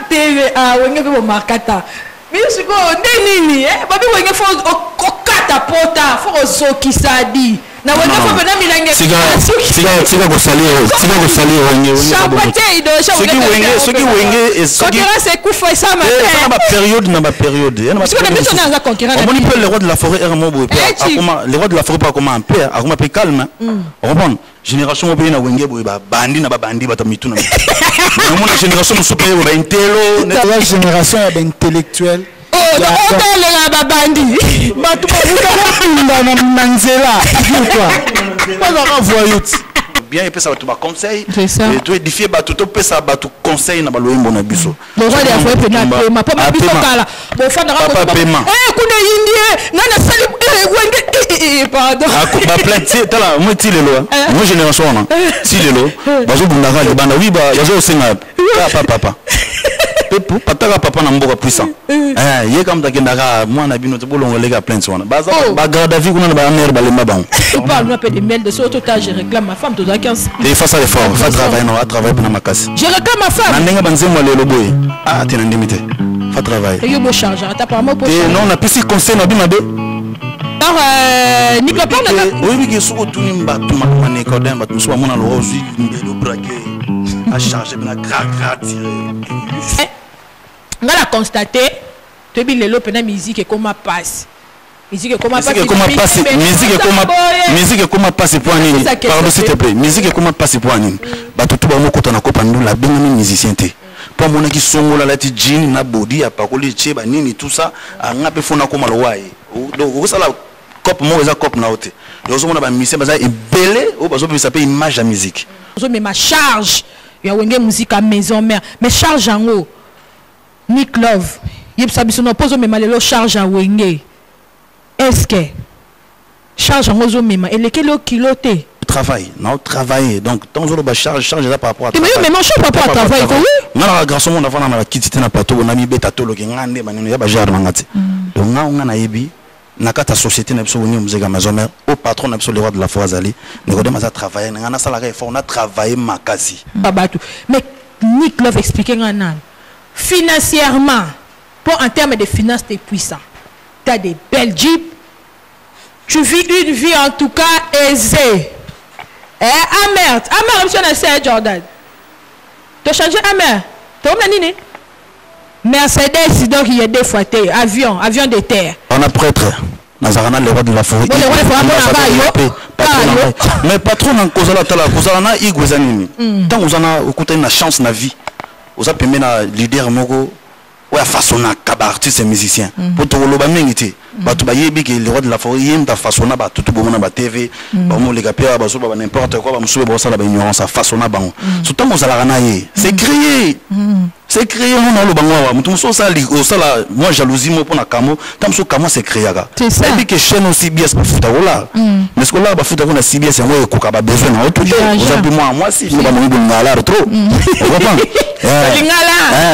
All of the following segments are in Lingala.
TV a wenge pe markata. Mais ce que nini babi wenge fo okata pota fo ozokisa di. Na wenge fo bena milange. Sika ko salir wenge. Chapote ido soki wenge concurrence c'est kufa ça ma na ba période. Parce que les personnes à concurrence. On peut le roi de la forêt est mo boy. Le roi de la forêt pas comme un père, akoma pe calme. On comprend. Génération au pays na wenge boy ba bandi na ba bandi ba mituna. Mon génération muso pe ba intelo, la génération est intellectuelle. Oh, on est là bandi. Ba tu ba na manzela. Pas la voyoute. Bien et ça tu ba conseil. C'est ça. Et tu édifier ba tout pesa ba tu conseil na ba loyembo na biso. Le roi de la forêt pe na pas biso kala. Bon fa na pas paiement. Kuna indie nana sali wenge pardon. Ba plainte tala moi ti lelo. Moi génération na. Ti lelo. Bazo bundaka le banda oui ba bazo senga. Papa. Pepu pataka papa na mboka puissant. Ye comme takendaka mwana bino te bolongo lega plainte wana. Baza ba garde vie kuna ba mère ba lemba ba. Parle nous des mails de ce total je réclame ma femme de 15. Et face à l'effort, fa travailler non, travailler pour ma casse. Je réclame ma femme. Nandenga banzemo le loboy. Ah, tu n'as limité. Fa travailler. Et yo mo charge, ata pas moi pour. Et non, na pisi conseil na bimabe. Alors Nicolas pas na. Oui, que soko tuni mbatu makane kodem batu so mona lo ozi mbelo braquer. A charger na gra tirer. On a constaté que le pena musique et comment passe. Musique et comment passe. Musique et comment passe pour nini. Pardon s'il te plaît. Musique et comment passe pour nini. Ba tout ba moko na kopa ndula benga musicien te. Pour mon qui songola la ti jean na body ya pakoli cheba nini tout ça anga pe fona ko malwai. Donc ça la cop mo eza cop na ote. Donc on a ba musicien baza ebele o bazo pe s'appelle image à musique. Je mets ma charge. Ya wenge musique à maison mère. Mais charge en haut. Nick Love, il s'habille sur pose mais malelo charge à wenge. Est-ce que charge en ozo même et lequel au kiloté travail, non travailler donc tant que charge là par rapport à travail. Mais mon chef par rapport à travail oui. Non la garçon on a fait na kitite na plateau on a mis beta tolo ki ngande maneno ya ba jar mangati. Donc nga na yebi na kata société na biso woni muzeka mazomère au patron na biso le roi de la forêt ali ne kodema ça travailler nga sala ka effort on a travaillé makasi. Babatu. Mais Nick Love expliquer ngana financièrement, pour en termes de finances, tu es puissant. Tu as des belles jeeps. Tu vis une vie en tout cas aisée. Amer, monsieur Nasser Jordan. Tu as changé Amer. Tu as nini? Mercedes, donc il y a des fois avion de terre. On a prêtre. Nazarana le roi de la forêt. Mais patron en kozala tala kozala igweza nini. Tant vous en a écouté une chance na vie. Vous avez permis à leader moko ou à façonner kaba artiste et musicien pour te relever mengiti ba tu ba yebi que le roi de la forêt yem ta façonner ba tout bomona ba TV ba mo les gapia ba so ba n'importe quoi ba musobe ba sala ba ignorance à façonner ba surtout mo sala na ye c'est créé on le bango mutu muso sali o sala moi jalousie mo pour na kamo tam so kamo c'est créé ga et puis que chaîne aussi bien pas futa wala mais ce que là ba futa na CBS ngo e koka ba besoin na tout vous avez moi si ba mo ngala trop on comprend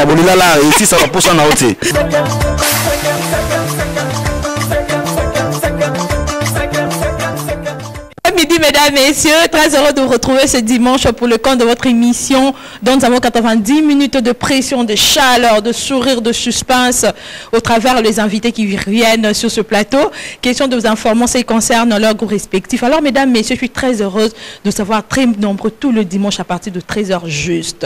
bolingala ici ça va pour ça na hauteur. Midi, mesdames, messieurs, très heureux de vous retrouver ce dimanche pour le compte de votre émission dont nous avons 90 minutes de pression, de chaleur, de sourire, de suspense au travers les invités qui viennent sur ce plateau. Question de vous informer, ça concerne leurs groupes respectifs. Alors, mesdames, messieurs, je suis très heureuse de savoir très nombreux tout le dimanche à partir de 13h juste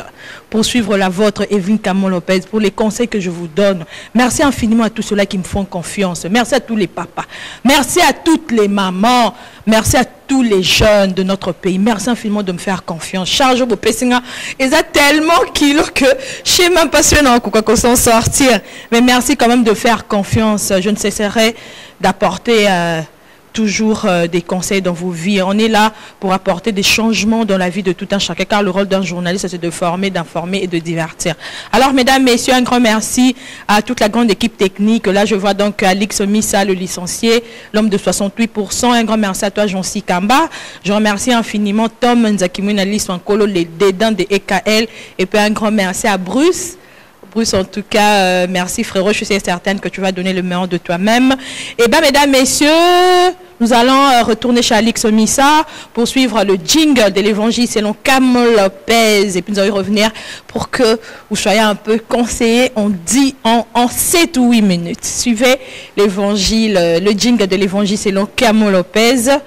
pour suivre la vôtre, Evelyne Camon Lopez, pour les conseils que je vous donne. Merci infiniment à tous ceux-là qui me font confiance. Merci à tous les papas. Merci à toutes les mamans. Merci à tous les jeunes de notre pays. Merci infiniment de me faire confiance. Charge au Pessinga. Ils ont tellement kilos que je suis même pas sûr qu'on s'en sortir. Mais merci quand même de faire confiance. Je ne cesserai d'apporter toujours des conseils dans vos vies. On est là pour apporter des changements dans la vie de tout un chacun, car le rôle d'un journaliste, c'est de former, d'informer et de divertir. Alors, mesdames, messieurs, un grand merci à toute la grande équipe technique. Là, je vois donc Alix Missa, le licencié, l'homme de 68%. Un grand merci à toi, Jonsi Kamba. Je remercie infiniment Tom Nzakimuna, Alice Wankolo, les dédains de EKL. Et puis un grand merci à Bruce. Bruce, en tout cas, merci frérot, je suis certaine que tu vas donner le meilleur de toi-même. Et bien, mesdames, messieurs, Nous allons retourner chez Alix Missa pour suivre le jingle de l'évangile selon Camo Lopez. Et puis nous allons y revenir pour que vous soyez un peu conseillés. On dit en 7 ou 8 minutes. Suivez l'évangile, le jingle de l'évangile selon Camo Lopez.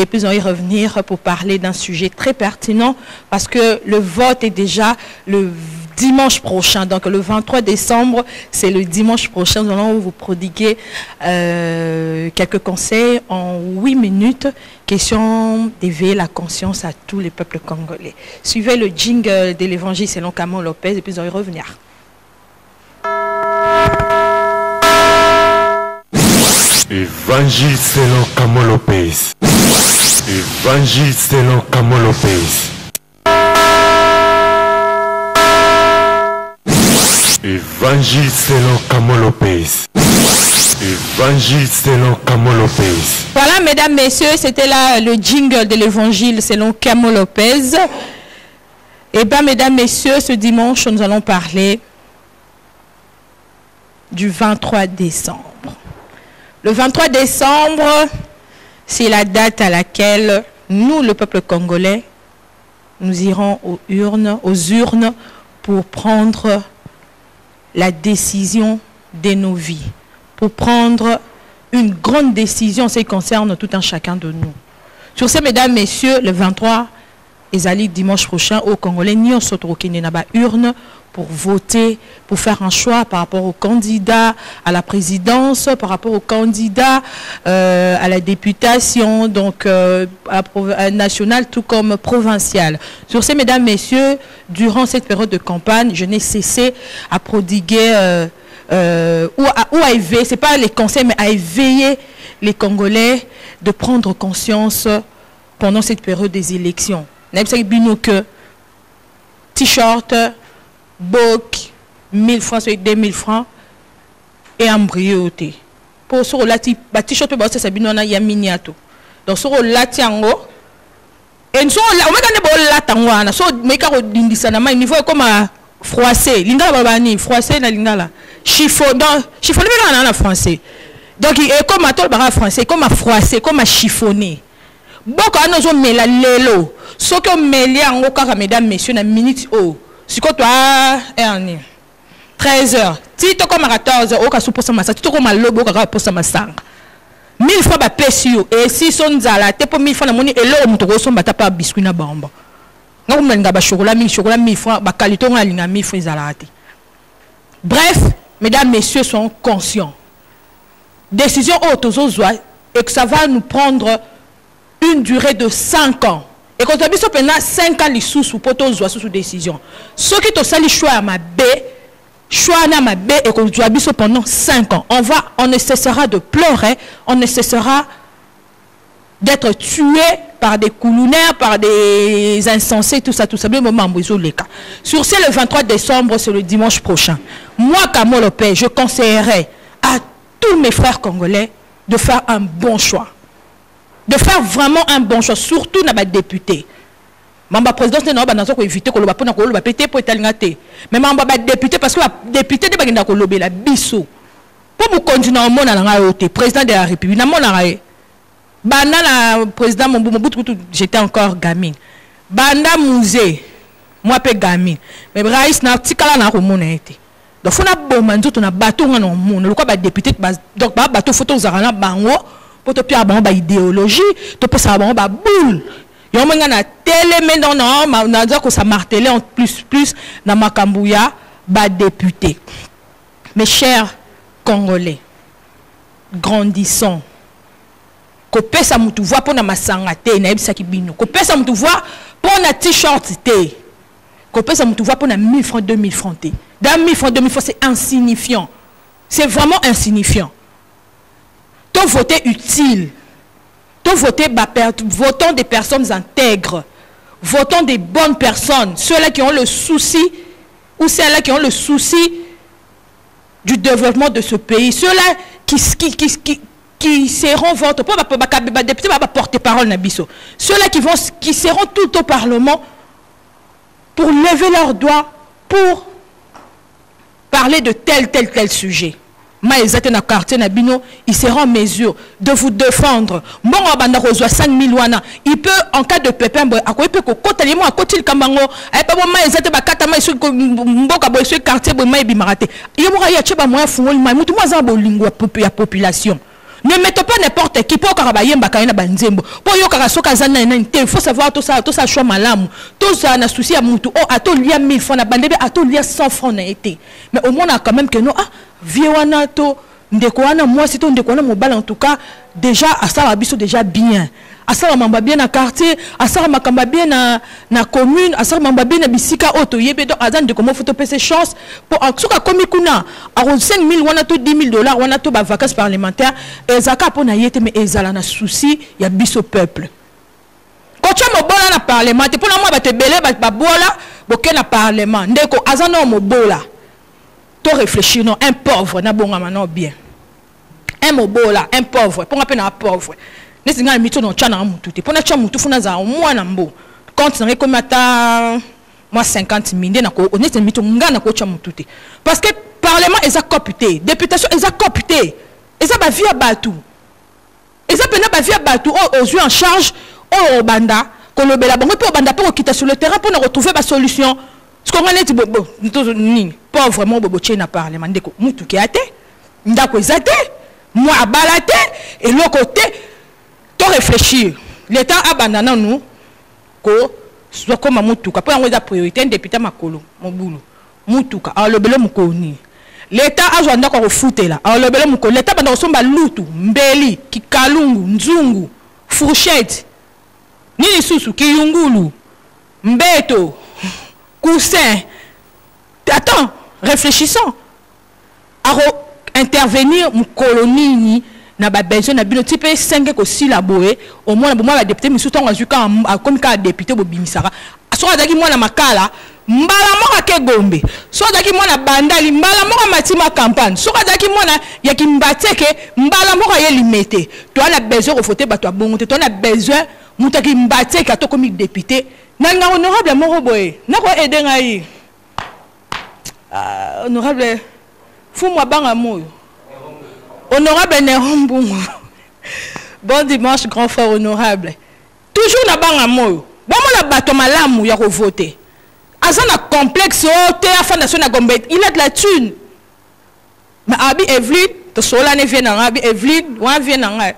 Et puis, nous allons y revenir pour parler d'un sujet très pertinent parce que le vote est déjà le dimanche prochain. Donc, le 23 décembre, c'est le dimanche prochain. Nous allons vous prodiguer quelques conseils en 8 minutes. Question d'éveiller la conscience à tous les peuples congolais. Suivez le jingle de l'évangile selon Camo Lopez et puis, nous allons y revenir. Évangile selon Camo Lopez. Évangile selon Camo Lopez. Évangile selon Camo Lopez. Évangile selon Camo Lopez. Voilà, mesdames, messieurs, c'était là le jingle de l'évangile selon Camo Lopez. Et bien, mesdames, messieurs, ce dimanche, nous allons parler du 23 décembre. Le 23 décembre, c'est la date à laquelle nous, le peuple congolais, nous irons aux urnes pour prendre la décision de nos vies, pour prendre une grande décision en ce qui concerne tout un chacun de nous. Sur ce, mesdames, messieurs, le 23, ezali dimanche prochain, au Congolais, nous sommes urne pour voter, pour faire un choix par rapport aux candidats à la présidence, par rapport aux candidats à la députation, donc à la nationale tout comme provinciale. Sur ces, mesdames, messieurs, durant cette période de campagne, je n'ai cessé à prodiguer ou à éveiller, c'est pas les conseils, mais à éveiller les Congolais de prendre conscience pendant cette période des élections. Que t-shirt, boc, 1000 francs, 2000 francs, et embryoté. Pour ce lati, t-shirt, c'est binona ya miniato. Donc, sur lati ango, et nous sommes là, on va latangwana, so meka dindisana, mais niveau comme froissé, lingala babani, froissé na lingala, chiffon, donc chiffonné na français. Donc, il est comme à tout le français, comme à froissé, comme à chiffonner. Beaucoup à nos hommes la lelo, ce que mêlé en haut car mesdames messieurs na minute haut. Si quoi toi 13h. Si tu comme à 14h au cas pour ça massa, tu comme à lobo car pour ça massa. 1000 fois ba pesio et si son zala te pour 1000 fois na moni et là on te reçoit ba tapa biscuit na bamba. Nga menga ba chocolat 1000 francs ba qualité nga linga 1000 francs zalati. Bref, mesdames messieurs sont conscients. Décision autozozwa et que ça va nous prendre une durée de 5 ans. Et quand on a besoin 5 ans, les sous pour sous décision. Ceux qui ont sali choix à ma baie, choix à ma baie et qu'on doit besoin pendant 5 ans. On ne cessera de pleurer, on ne cessera d'être tué par des coulounaires, par des insensés, tout ça. Sur ce, le 23 décembre, c'est le dimanche prochain. Moi, Camo Lopez, je conseillerais à tous mes frères congolais de faire un bon choix. De faire vraiment un bon choix, surtout dans les députés. Mamba président c'est non ba nazo ko éviter ko loba pona ko loba pété pour étalingate. Mais mamba ba député parce que la député de bagenda ko lobé la biso. Pour vous continuer au monde na yote président de la République na mona raé. Banda la président Mobutu j'étais encore gamine. Banda musée moi pe gamine. Mais Raïs na tikala na ko mona été. Donc faut na bomba nzoto na bateau na monde. Le quoi ba député donc ba bateau photo zarana bango. Pour te faire une idéologie, tu peux savoir une boule. Il y a un télé, mais non, on a dit que ça martelait en plus dans ma cambouya, député. Mes chers Congolais, grandissons. Que pesa mutu voix pour na masangate, na ebisa kibino. Que pesa mutu voix pour na t-shirt té. Que pesa mutu voix pour na 1000 francs, 2000 francs té. Dans 1000 francs, 2000 francs, c'est insignifiant. C'est vraiment insignifiant. Voter utile, votons des personnes intègres, votons des bonnes personnes, ceux-là qui ont le souci ou celles-là qui ont le souci du développement de ce pays, ceux-là qui seront votés, députés porter parole nabiso, ceux-là qui seront tout au Parlement pour lever leurs doigts pour parler de tel sujet. maïzate na quartier na bino, il sera en mesure de vous défendre. Bon, banda reçoit 5 000 wana. Il peut, en cas de pépin, à quoi il peut côté les mots à côté le kamango, et pas bon maïzate bakata maïsu mboka boisu quartier bon maïbi marate. Il y a ya cheba moyen fungol maï mutu moza bolingo ya population. Ne mettez pas n'importe qui pour karabaye mbakaina banzembo. Pour yo karasoka zana na inte, il faut savoir tout ça choix malamu. Tout ça na souci à mutu. Oh, à tout lia 1000 francs na bandebe, à tout lia 100 francs na été. Mais au moins on a quand même que non Viewana to ndekwana moi c'est ton ndekwana mobile en tout cas déjà à ça biso déjà bien à ça mamba bien na quartier à ça makamba bien na commune à ça mamba bien na bisika auto yebe donc azan de comment faut passer chance pour en tout cas comme kuna à 5 000 wana to 10 000 $ wana to ba vacances parlementaires et zaka pour na yete mais ezala na souci ya biso peuple quand tu mobola na parlement pour na moi ba te belé ba bola boké na parlement ndeko azan no mobola to réfléchir non un pauvre na bonga maintenant bien un mobola un pauvre pour appeler un pauvre ne singa mito no chana mutu te pour na cha mutu funa za moi na mbo compte na comme ata moi 50 000 na ko ne se mito ngana ko cha mutu te parce que parlement est copité députation est copité et ça ba via batu et ça pena ba via batu aux yeux en charge au banda ko le bela bongo pour banda pour quitter sur le terrain pour retrouver ba solution. Ce qu'on a dit, pas vraiment bobo na parlement ndeko mutu ki ate ndako ezate moi abalate et l'autre côté to réfléchir l'état abandonne nous ko soit comme mutuka pour avoir priorité un député makolo mobulu mutuka alors le belo mukoni l'état a joint ndako refouter là alors le belo mukoni l'état banda somba lutu mbeli kikalungu nzungu fourchette nini susu kiyungulu mbeto coussin. Attends, réfléchissons. À intervenir mon colonie na ba besoin na bino type 5 ko silaboé au moins ba député mi souton azuka comme ka député bo bimisara. So daki moi na makala mbala moka ke gombe. So daki moi na bandali mbala moka matima campagne. So daki moi na ya kimbateke mbala moka ye limité. Tu as besoin de voter ba toi bon, tu as besoin mutaki mbateke to comme député. Nanga honorable moko boye nako aider ngai honorable fou-moi banga moyo honorable Nerombungu bon dimanche grand frère honorable toujours na banga moyo bon la bato malamu ya ko voter azana complexe te afanda sona gombe il a de la thune mais abi Evelyne to sola ne vient na abi Evelyne wa vient na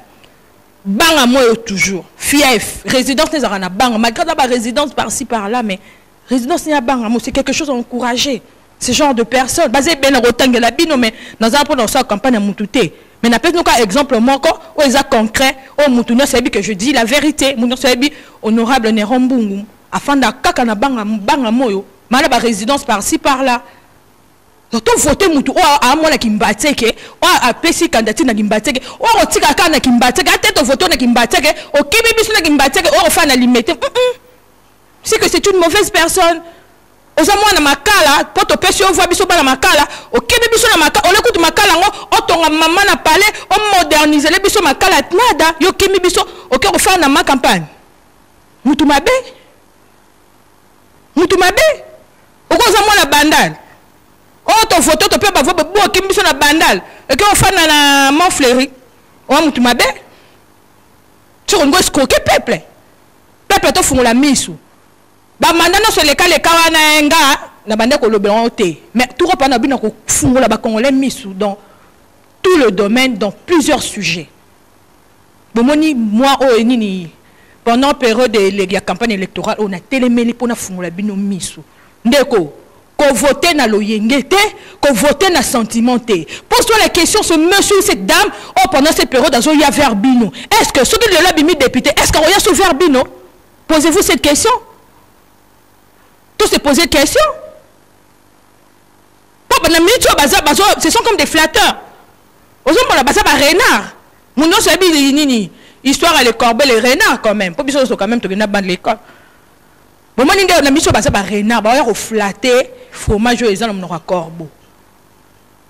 banga moyo toujours fief résidence des arana banga malgré la résidence par-ci par-là mais résidence n'y a banga c'est quelque chose à encourager ce genre de personnes basé bien au temps de la bino mais dans un peu dans sa campagne à Moutouté mais n'appelle nous cas exemple moi où ils a concret au Moutouno c'est que je dis la vérité Moutouno c'est honorable Nerombungu afin de kaka na banga moyo malgré la résidence par-ci par-là. Donc, voter mutu ou à moi qui m'bateke ou à pesi candidature na kimbateke ou à tika kana kimbateke à tête voter na kimbateke au kimi biso na kimbateke ou au fan à limiter c'est que c'est une mauvaise personne aux amours na makala pour te pesi on voit biso ba na makala au kimi biso na makala on écoute makala ngo on tonga maman na parler on moderniser les biso makala nada yo kimi biso au cœur fan na ma campagne mutu mabe au cause amour na bandal. Oh, ton photo, tu peux avoir beaucoup de gens qui bandal. Et quand on fait un Montfleury, on a tout mabé. Tu as un gros escroqué, peuple. Peuple, tu fais la mise. Bah, maintenant, sur les cas, les cas, on a un gars, la bande qu'on le béanté. Mais tout le monde a bien qu'on la qu'on l'a mis dans tout le domaine, dans plusieurs sujets. Bon, moi, oh, nini. Pendant la période de la campagne électorale, on a télémélé pour la fond la bino mise. Ndeko. Qu'on vote na loyengete, qu'on vote na sentimenté. Pose-toi la question, ce monsieur ou cette dame, oh, pendant cette période, il y a verbino. Est-ce que ceux qui l'ont mis député, est-ce qu'il y a ce verbino? Posez-vous cette question. Tous se poser cette question. Ce sont comme des flatteurs. Aux hommes, on a passé par renard. Mon nom, c'est Nini. Histoire à les corbeaux, les renards quand même. Pour qu'ils soient quand même, tu as ban l'école. Bon, moi, on a mis sur par renard, on a flatté, fromage, ils ont un corbeau.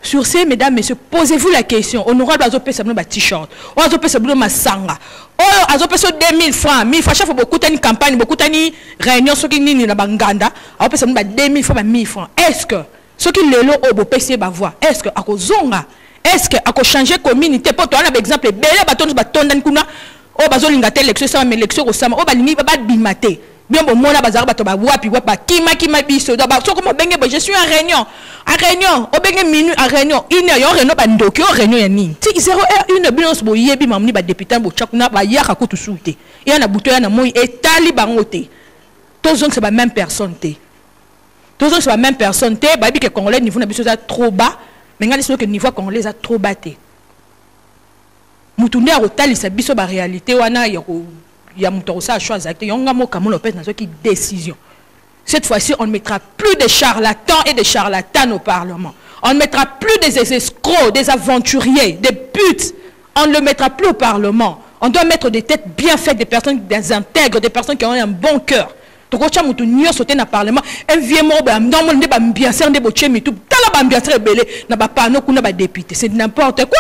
Sur ces, mesdames, messieurs, posez-vous la question. Honorable Azopé, c'est un t-shirt. On a Azopé, c'est un sanga. On a Azopé, c'est 2000 francs. 1000 francs, chaque fois, beaucoup de campagne, beaucoup de réunions, ceux qui n'y a pas Banganda. On a Azopé, c'est 2000 francs, 1000 francs. Est-ce que ceux qui le l'ont au beau PC, est-ce que, à cause zonga, est-ce que à changer communauté pour toi un exemple belé baton batondan kuna o bazolinga tel élection ça mais élection au sama o balingi ba bimate bien bon mona bazar bato ba wapi wapa kima biso do ba so comme benge je suis en réunion o benge minute en réunion une heure réunion ba ndoki o réunion ya nini ti 0h1 bilance bo yebi mamni ba député bo chakuna ba yaka ko tusuite et na buto ya na moi etali bangote tous c'est la même personne tous c'est la même personne ba bi que congolais niveau na biso ça trop bas mais ngani so que niveau congolais a trop batté mutunde a rotali sa biso ba réalité wana ya muto ça choix exact yonga mo kamono pèse na qui décision. Cette fois-ci on ne mettra plus de charlatans et de charlatans au parlement, on ne mettra plus des escrocs, des aventuriers, des putes, on ne le mettra plus au parlement. On doit mettre des têtes bien faites, des personnes des intègres, des personnes qui ont un bon cœur. Donc, on mutu nyo sauter dans le parlement. Un vieux mot, dans mon débat, bien sûr, des bochés, mais tout. T'as la bien sûr, belé, n'a pas pano, qu'on a député. C'est n'importe quoi.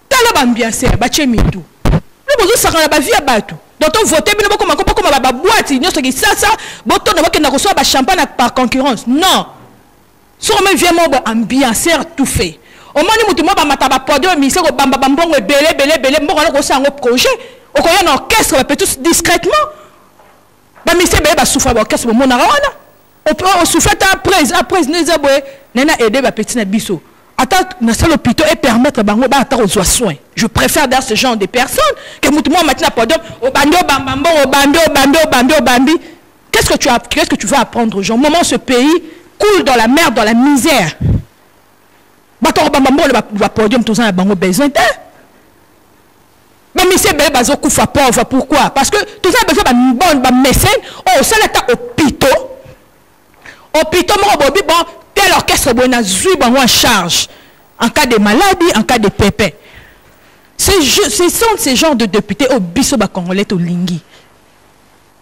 T'as la bien sûr, baché, mais tout. Nous, vous savez, la vie à battu. Donc, on vote, mais nous, comme la boîte, nous, ce qui ça, boton, on va reçoit champagne par concurrence. Non. Sur mes vieux mots, ambianceur, tout fait. Au moins, nous avons un podium, mais nous avons un belé, nous avons un projet. Nous avons un orchestre, tous discrètement. Mais c'est bien, souffre à l'orchestre, mon arawana. On souffre après, nous avons aidé ma petite Nabiso. Attends, nous sommes l'hôpital et permettre aux soins. Je préfère dans ce genre de personnes que nous avons maintenant un podium, au bambi. Qu'est-ce que tu vas apprendre aux gens? Au moment où ce pays coule dans la merde, dans la misère. Mais c'est bien bazo koufa pauvre. Pourquoi? Parce que tout ça besoin d'un bon mécène. Oh, ça l'état au pito. Au pito, bon, tel orchestre bon en charge en cas de maladie, en cas de pépin. Ce sont ces genres de députés au biso ba congolais au lingi.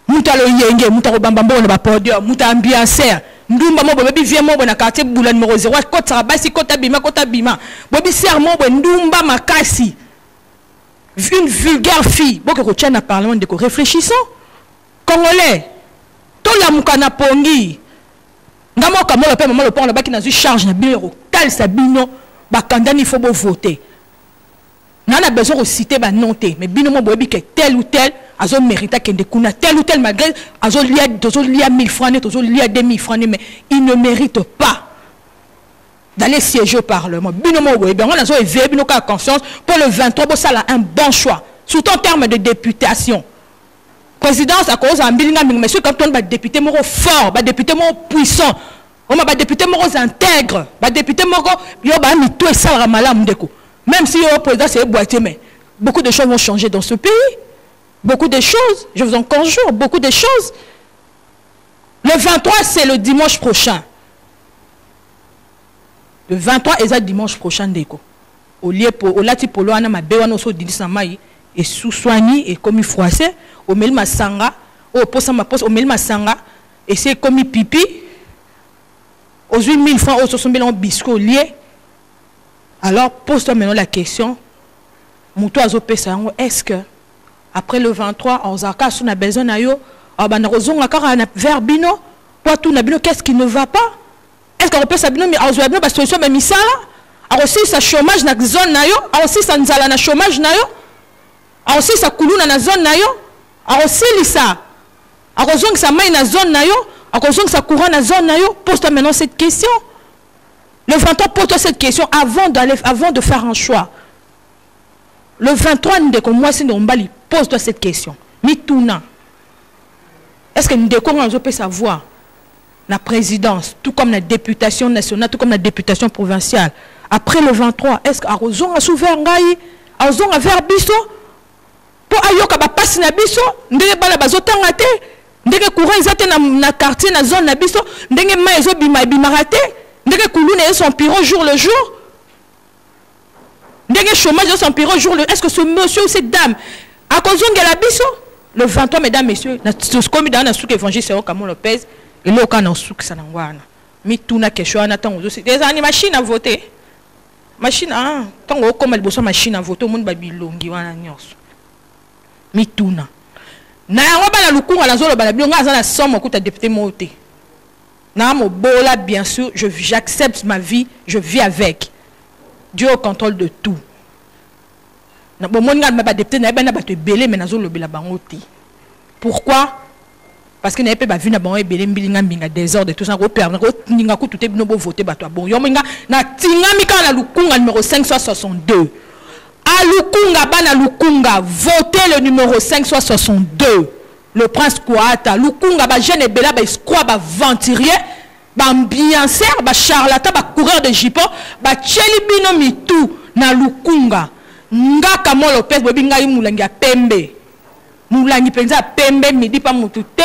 Moutalo yenge, moutalo bambambo na ba podium, mouta ambianceur. Ndumba mo bobi vient mo na quartier boula numéro 0 kota basi kota bima bobi serment bo ndumba makasi une vulgaire fille boko ko tient na parlement de ko réfléchissons congolais to la mukana pongi ngamo ka mo le pe maman le pont là bas qui na charge na bureau tal sa bino ba candidat il faut bo voter nana besoin de citer ba noté mais bino mo bobi que tel ou tel azo mérite kende kuna tel ou tel malgré azo lia 1000 francs azo lia 2000 francs mais il ne mérite pas d'aller siéger au parlement. Bino mo bobi on azo éveiller bino ka conscience pour le 23 bo ça là un bon choix surtout en termes de députation. Présidence à cause en bilinga mais monsieur quand on va député moro fort, ba député moro puissant, on va député moro intègre, ba député moro yo ba mi tout ça la malam ndeko. Même si le président c'est boité, mais beaucoup de choses vont changer dans ce pays. Beaucoup de choses, je vous en conjure, beaucoup de choses. Le 23, c'est le dimanche prochain. Le 23 est le dimanche prochain. Au lieu pour lati polo ana mabewano so didisamai et sous-soigné et comme froissé au melma sanga au posa ma poste au melma sanga et c'est comme pipi aux 8000 francs au 60 000 biscuits lié. Alors, pose-toi maintenant la question, est-ce que, après le 23, on a besoin de verbino, qu'est-ce qui ne va pas? Est-ce qu'on peut s'abîmer, mais on a solution, mais ça là, aussi ça chômage dans la zone, aussi ça nous a chômage, aussi ça coule dans la zone, aussi ça, aussi ça maille dans la zone, aussi ça courant dans la zone, pose-toi maintenant cette question. Le 23, pose-toi cette question avant de faire un choix. Le 23, pose-toi cette question. Mitouna. Est-ce que nous peut savoir la présidence, tout comme la députation nationale, tout comme la députation provinciale, après le 23, est-ce qu'on a souverain ngaï, on a vers biso, pour ayoka ba passe na biso, ndenge bala bazotangate, ndenge courant izate na quartier na zone na biso, ndenge ma ezo bimarate. Ndenge Kouloune est son pire jour le jour. Ndenge chômage est son pire jour le jour. Est-ce que ce monsieur ou cette dame a cause de la biso? Le 23, mesdames, messieurs, comme dans la souk évangile, c'est au Camon Lopez, et là, au a souk Sanangwana. Mais tout n'a que choix, attend aussi. Des années, machines à voter. Machine, ah, tant que comme elle bosse machine à voter, au monde babilongi, wana nyos. Mais tout n'a. Na roba la luku, à la zone, la bilonga, la somme, au coup, député monté. Bien sûr, j'accepte ma vie, je vis avec. Dieu au contrôle de tout. Pourquoi? Parce que n'y a pas vu na bon et belé mbinga désordre et tout ça. Ninga tout est bien voté bateau bon. Yominga na tinga mika na lukunga numéro 562. À lukunga bana lukunga votez le numéro 562. Le prince Kouata lukunga ba jeune et bela ba escroc ba venturier ba ambianceur ba charlatan ba coureur de jipon ba cheli bino mitu na lukunga ngaka mo Lopez bobi ngai mulangi ya pembe. Mulangi penza pembe midi pa mutu te.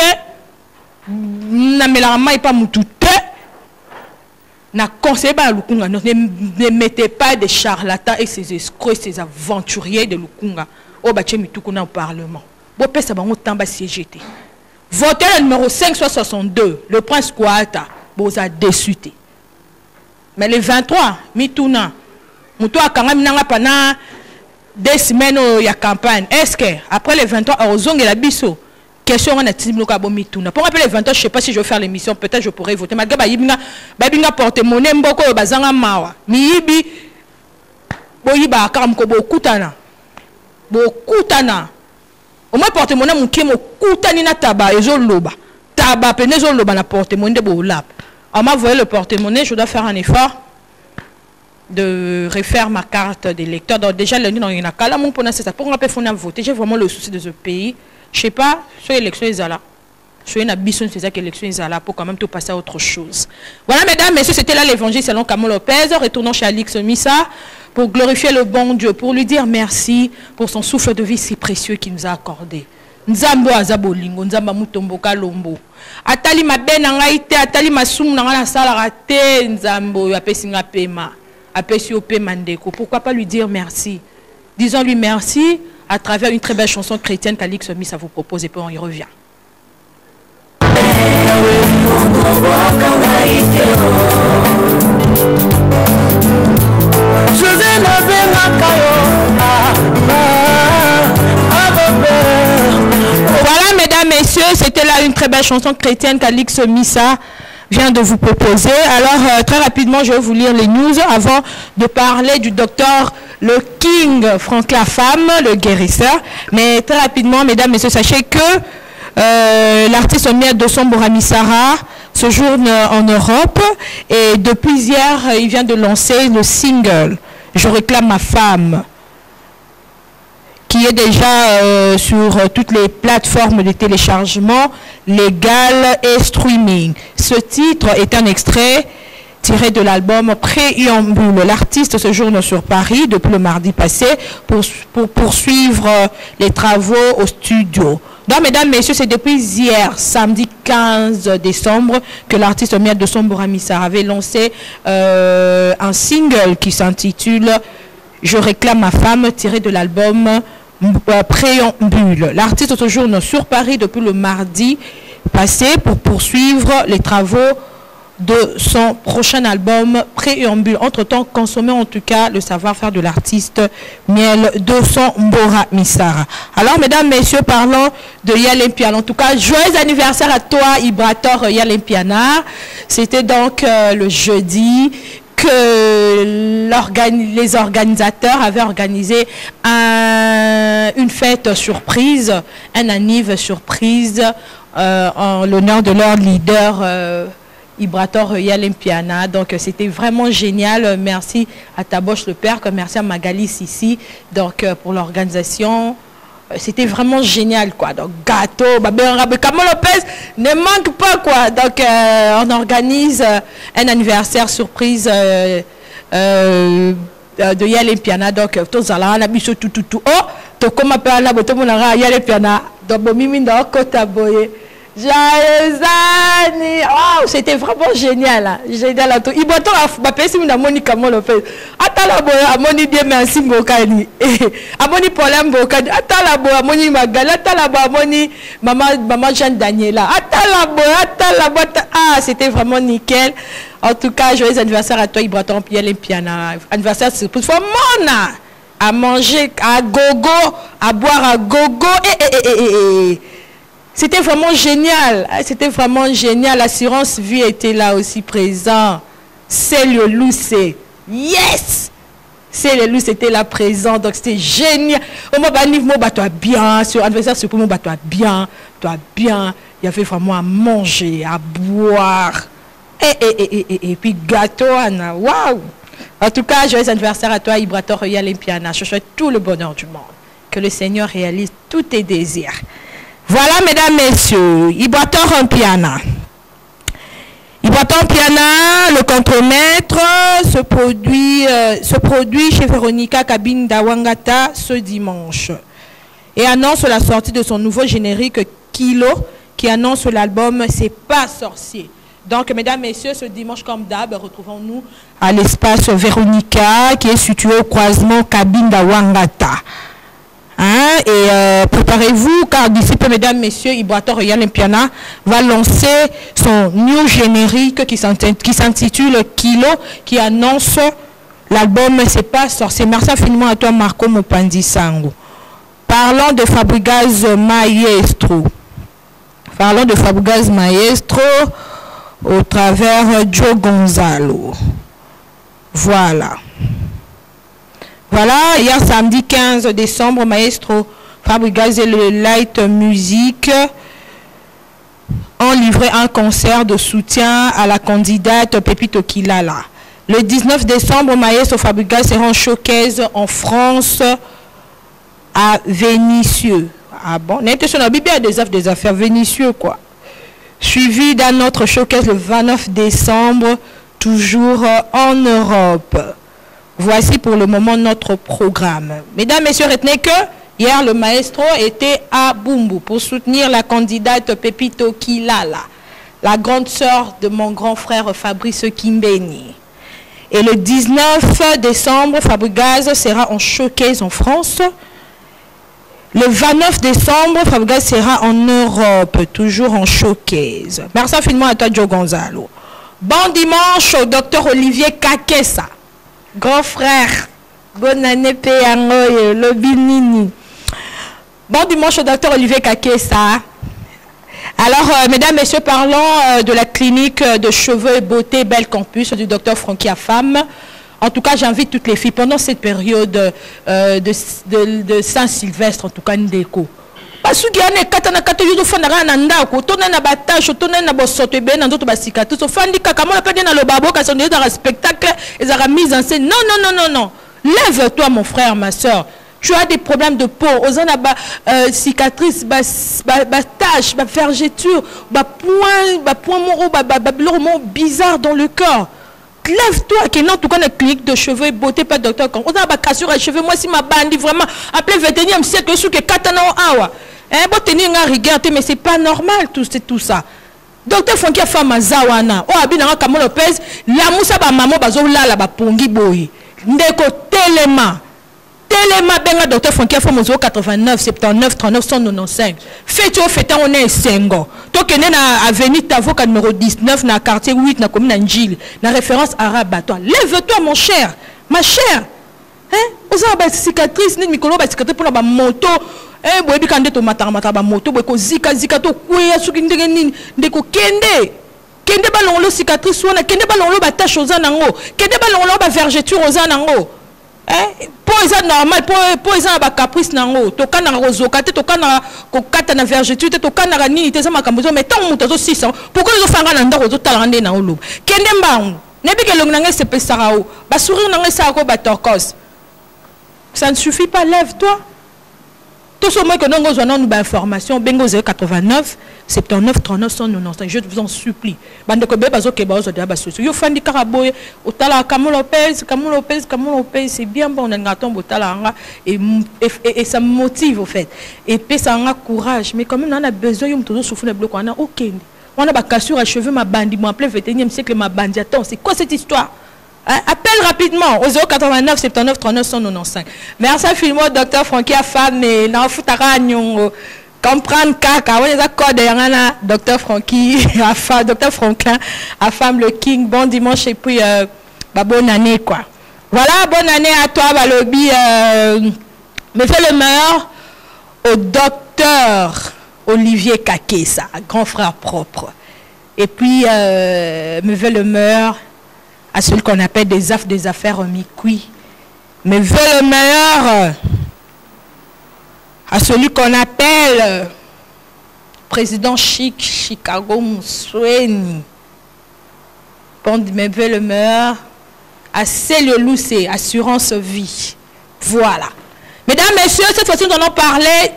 Na melama pas mututé na conseil ba lukunga ne mettez pas des charlatans et ces escrocs ces aventuriers de lukunga au bache mitukuna au parlement bo pesa bango tamba siégité votez le numéro 562 le prince Kouata boza déçuté mais le 23 mituna muto akanga minanga pana 2 semaines ya campagne est-ce que après le 23 ozonge la biso question on a timlo ka bomituna pour rappeler les 20 ans je sais pas si je vais faire l'émission peut-être je pourrais voter malgré ba porte-monnaie mboko bazanga mawa miyibi boyiba kamko bokutana au moins porte-monnaie mukie mo kutani na taba ezoloba taba penezo loba na porte-monnaie bo lap on m'a voyé le porte-monnaie je dois faire un effort de refaire ma carte d'électeur donc déjà lundi dans une kala mon pona c'est ça pour on peut faire voter j'ai vraiment le souci de ce pays. Je sais pas, sur l'élection est là. Sur une ambition, c'est ça que l'élection est là pour quand même tout passer à autre chose. Voilà, mesdames, messieurs, c'était là l'évangile selon Kamol Lopez. Retournons chez Alix Missa pour glorifier le bon Dieu, pour lui dire merci pour son souffle de vie si précieux qu'il nous a accordé. Nzambo azabolingo, nzamba mutomboka lombo. Atali mabe na ngai te, atali masumu na ngana sala rate, nzambo apesi nga pema, apesi o pema ndeko. Pourquoi pas lui dire merci? Disons-lui merci. À travers une très belle chanson chrétienne qu'Alix Missa vous propose et puis on y revient. Voilà mesdames, messieurs, c'était là une très belle chanson chrétienne qu'Alix Missa vient de vous proposer. Alors très rapidement je vais vous lire les news avant de parler du docteur le King Franck Lafemme, le guérisseur. Mais très rapidement, mesdames, messieurs, sachez que l'artiste Omiya Doson Boramissara séjourne en Europe et depuis hier, il vient de lancer le single « Je réclame ma femme » qui est déjà sur toutes les plateformes de téléchargement légal et streaming. Ce titre est un extrait tiré de l'album Préambule. L'artiste séjourne sur Paris depuis le mardi passé pour poursuivre les travaux au studio. Donc, mesdames, messieurs, c'est depuis hier, samedi 15 décembre, que l'artiste Omiya Doson Boramissara avait lancé un single qui s'intitule « Je réclame ma femme » tiré de l'album Préambule. L'artiste séjourne sur Paris depuis le mardi passé pour poursuivre les travaux de son prochain album Préambule. Entre-temps, consommer en tout cas le savoir-faire de l'artiste Miel Doson Boramissara. Alors, mesdames, messieurs, parlons de Yalempiana. En tout cas, joyeux anniversaire à toi, Ibrator Yalempiana. C'était donc le jeudi que les organisateurs avaient organisé une fête surprise, un anniv surprise en l'honneur de leur leader Ibrator Yalempiana. Donc c'était vraiment génial. Merci à Taboche le Père, merci à Magali Sissi donc pour l'organisation. C'était vraiment génial quoi. Donc gâteau, Kamol Lopez ne manque pas quoi. Donc on organise un anniversaire surprise de Yalempiana. Donc tous allons on a mis tout oh to comme appelle la boto monara Yalempiana. Donc bomimi ndo kota boye. Oh, c'était vraiment génial. Hein. Génial à tout. Il boit ma personne n'a moni Kamol Lopez. Atala boya amoni bien merci mbokani. Amoni problème mbokani. Atala boya amoni Magali. Atala boya amoni maman Jeanne Daniela. Atala boya. Ah, c'était vraiment nickel. En tout cas, joyeux anniversaire à toi Ibrator Yalempiana. Anniversaire c'est pour fois mona à manger à gogo, à boire à gogo C'était vraiment génial. C'était vraiment génial. L'assurance vie était là aussi présent. C'est le loussé. Yes! C'est les loups, c'était là présent, donc c'était génial. Au moment où toi bien, sur adversaire, c'est pour moi, toi bien. Il y avait vraiment à manger, à boire. Et puis gâteau, Anna. Waouh! En tout cas, joyeux anniversaire à toi, Ibrato Royal Impiana. Je souhaite tout le bonheur du monde. Que le Seigneur réalise tous tes désirs. Voilà, mesdames, messieurs, Ibrato Impiana. Ibrato Impiana, le contremaître, se produit chez Véronica Kabinda Wangata ce dimanche. Et annonce la sortie de son nouveau générique Kilo, qui annonce l'album C'est pas sorcier. Donc, mesdames, messieurs, ce dimanche, comme d'hab, retrouvons-nous à l'espace Véronica, qui est situé au croisement Kabinda Wangata. Hein? Et préparez-vous, car d'ici peu, mesdames, messieurs, Ibrato Royal Impiana va lancer son new générique qui s'intitule Kilo, qui annonce l'album C'est pas sorcier. Merci infiniment à toi, Marco Mopandi Sango. Parlons de Fabregas Maestro. Parlons de Fabregas Maestro au travers Joe Gonzalo. Voilà. Voilà, hier samedi 15 décembre, Maestro Fabregas et le Light Music ont livré un concert de soutien à la candidate Pepito Kilala. Le 19 décembre, Maestro Fabregas sera en showcase en France à Vénissieux. Ah bon? L'intention de la Bible a des affaires Vénissieux, quoi. Suivi d'un autre showcase le 29 décembre, toujours en Europe. Voici pour le moment notre programme. Mesdames, messieurs, retenez que hier, le maestro était à Bumbu pour soutenir la candidate Pepito Kilala, la grande sœur de mon grand frère Fabrice Kimbeni. Et le 19 décembre, Fabregas sera en showcase en France. Le 29 décembre, Fabregas sera en Europe, toujours en showcase. Merci infiniment à toi, Joe Gonzalo. Bon dimanche au docteur Olivier Kakessa, grand frère. Bonne année, Péangoy, le Binini. Bon dimanche au docteur Olivier Kakessa. Alors, mesdames, messieurs, parlons de la clinique de cheveux et beauté Belle Campus du docteur Francky Afam. En tout cas, j'invite toutes les filles pendant cette période de Saint-Sylvestre, en tout cas, Ndeko. Parce que y a katana katoyo fana na ndako tona na batasho tona na bosoto be na ndoto basika tout fandi kaka mo pende na lobabo ka sonde dans spectacle et la mise en scène. Non. Lève-toi mon frère, ma soeur. Tu as des problèmes de peau, aux cicatrices, taches, vergetures, point moro, bizarre dans le corps. Lève-toi, qui est en tout cas la clinique de cheveux et beauté, pas docteur. On a cassure à cheveux, moi si ma bande vraiment appelé 21e siècle, sous que katana awa. Bon tenir un regard, mais c'est pas normal tout ça. Docteur Francky Afam Zawana, oh abina Kamon Lopez, la moussa ba maman bazo la ba pongi boy. Ndeko Téléma benga docteur Francky Afam 89 79 39 195. Faites on est sengo. To kene na avenue Tavoka numéro 19 na quartier 8 na commune Njili, na référence arabe à toi. Lève-toi mon cher, ma chère. Hein? Vous avez des cicatrices, ni mikolo ba cicatrice pour la moto. Eh boy bi kande to matara ba moto boy ko zika to kuya suki ndenge nini ndeko kende ba longolo cicatrice wana kende ba longolo ba tache aux anango kende ba longolo ba vergeture aux anango. Po eza normal po eza ba caprice nango to kana rozoka te to kana ko kata na vergeture te to kana nini te za makambo zo mais tant muto zo 600 pourquoi zo fanga na ndako zo talande na oloba kende mbangu nebi ke longa nge sepe sarao ba sourire nanga sa ko ba torkos. Ça ne suffit pas, lève-toi. Tout ce moment que nous avons une information, Bengo 089 79 39 195. Je vous en supplie. Bande ko be bazo ke bazo de baso. Yo fandi karaboy otala Kamon Lopez, c'est bien bon on ngaton botala nga et ça me motive au fait. Et puis ça a courage, mais quand même on a besoin yum toujours souffler bloc on a aucun. On a ba cassure à cheveux ma bandi moi en plein 21e siècle ma bandi. Attends, c'est quoi cette histoire? Appelle rapidement au 089 79 39 195. Merci infiniment, docteur Francky Afam et Naofutara Nyongo. Comprendre kaka, on est d'accord derrière docteur Francky Afam, docteur Franklin Afam le King. Bon dimanche et puis bonne année quoi. Voilà, bonne année à toi, Balobi. Me fait le meilleur au docteur Olivier Kakessa, grand frère propre. Et puis me fait le meilleur à celui qu'on appelle des affaires mi-cuit, mes vœux le meilleur à celui qu'on appelle président Chic Chicago Moussouni. Bon, mes vœux le meilleur à Célio Loussé, Assurance Vie. Voilà. Mesdames, messieurs, cette fois-ci, nous allons parler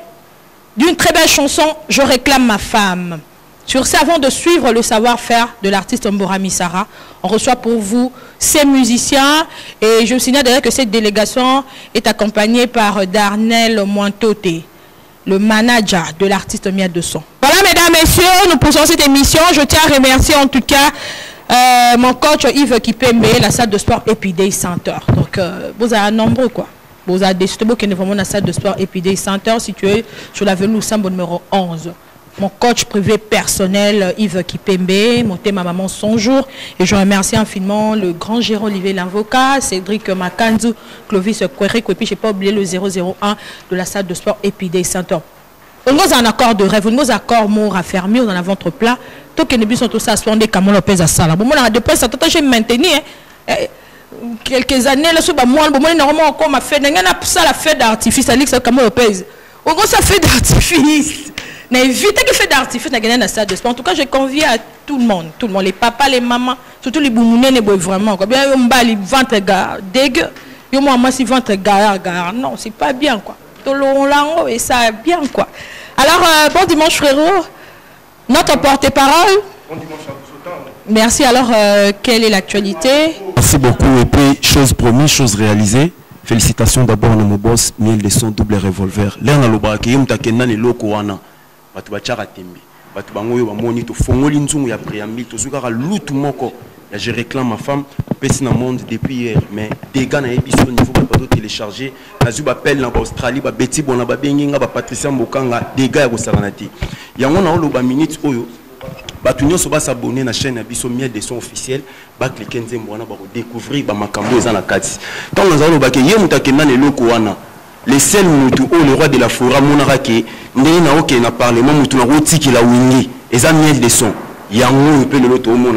d'une très belle chanson, Je réclame ma femme. Sur ce, avant de suivre le savoir-faire de l'artiste Mbora Missara, on reçoit pour vous ces musiciens. Et je vous signale d'ailleurs que cette délégation est accompagnée par Darnel Mointote, le manager de l'artiste Miel de Son. Voilà, mesdames, messieurs, nous poursuivons cette émission. Je tiens à remercier en tout cas mon coach Yves Kipembe, la salle de sport Epiday Center. Donc, vous avez un nombre, quoi. Vous avez décidé que nous avons la salle de sport Epiday Center située sur l'avenue Sambo numéro 11. Mon coach privé personnel, Yves Kipembe, monté ma maman son jour. Et je remercie infiniment le grand Jérôme Olivier l'avocat, Cédric Makanzu, Clovis Kouérik, et puis je n'ai pas oublié le 001 de la salle de sport Epiday Center. On a un accord de rêve, on a un accord mort affermi dans la ventre plat. Tout que nous sommes tous à soigner comme on l'a ça. Bon, moi, depuis ça, j'ai maintenu quelques années là, sur moi, normalement encore ma fête, ça la fête d'artifice, comme on pèse. On a ça fait d'artifice. Évitez que fait d'artifice dans la salle de sport. En tout cas, je convie à tout le monde, les papas, les mamans, surtout les boumounés, vraiment. Bien, on bat les ventres dégueu. Moi, si ventre gare, non, c'est pas bien quoi. Tout le long et ça bien quoi. Alors, bon dimanche frérot. Notre porte-parole. Bon dimanche à vous autant. Merci. Alors, quelle est l'actualité? Merci beaucoup. Et puis, chose promise, chose réalisée. Félicitations d'abord à mon boss, Miel de Son double revolver. Là, on a le bras qui est un loko wana. Batu bachara tembe. Batu bangoyo bamoni to fongoli nzungu ya préambile to zukara lutu moko. Je réclame ma femme, pèse dans le monde depuis hier, mais des gars dans l'épisode niveau pas télécharger. Nazu appelle en Australie, ba Betty Bona ba Benginga, ba Patricia Mbokanga, des gars au Saranati. Yango na lo ba minute oyo. Ba tunyo so ba s'abonner na chaîne Abisso Miel de Son officiel, ba cliquer nzembona ba découvrir ba makambo za na kati. Tant na zalo ba ke ye mutakenda ne loko wana. Les seuls mutu o le roi de la forêt monara ke ndeni na oke na parlement mutu na rotiki la wingi. Eza Miel de Son. Yango peut le loto au monde,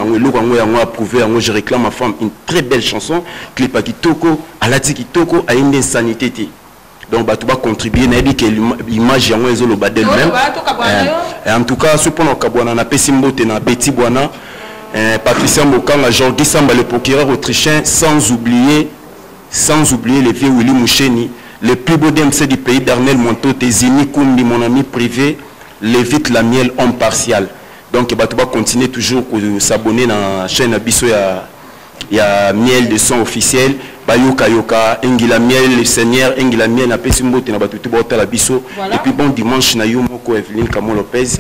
yango approuvé, yango je réclame ma femme une très belle chanson, Clipa Kitoko, Alati Kitoko, a une sanité. Donc bah tu vas contribuer, n'a dit que l'image yango est le bas d'elle-même. En tout cas, ce point on kabwana na Pesimbote na Betty Boana, Patricia Mbokanga, Jordi Samba le procureur autrichien, sans oublier le vieux Willy Moucheni, le plus beau DMC du pays, Darnel Mointote, Zini Koumbi, mon ami privé, Lévite la miel en partial. Donc, il va continuer toujours à s'abonner à la chaîne Abisso. Il y a Miel de Son officiel. Bayoka Yoka, Engila Miel, le Seigneur, Engila Miel, na Pesimbote, na Batutu Bota la Bisso. Et puis bon dimanche, na Yomoko, Evelyne Kamon Lopez.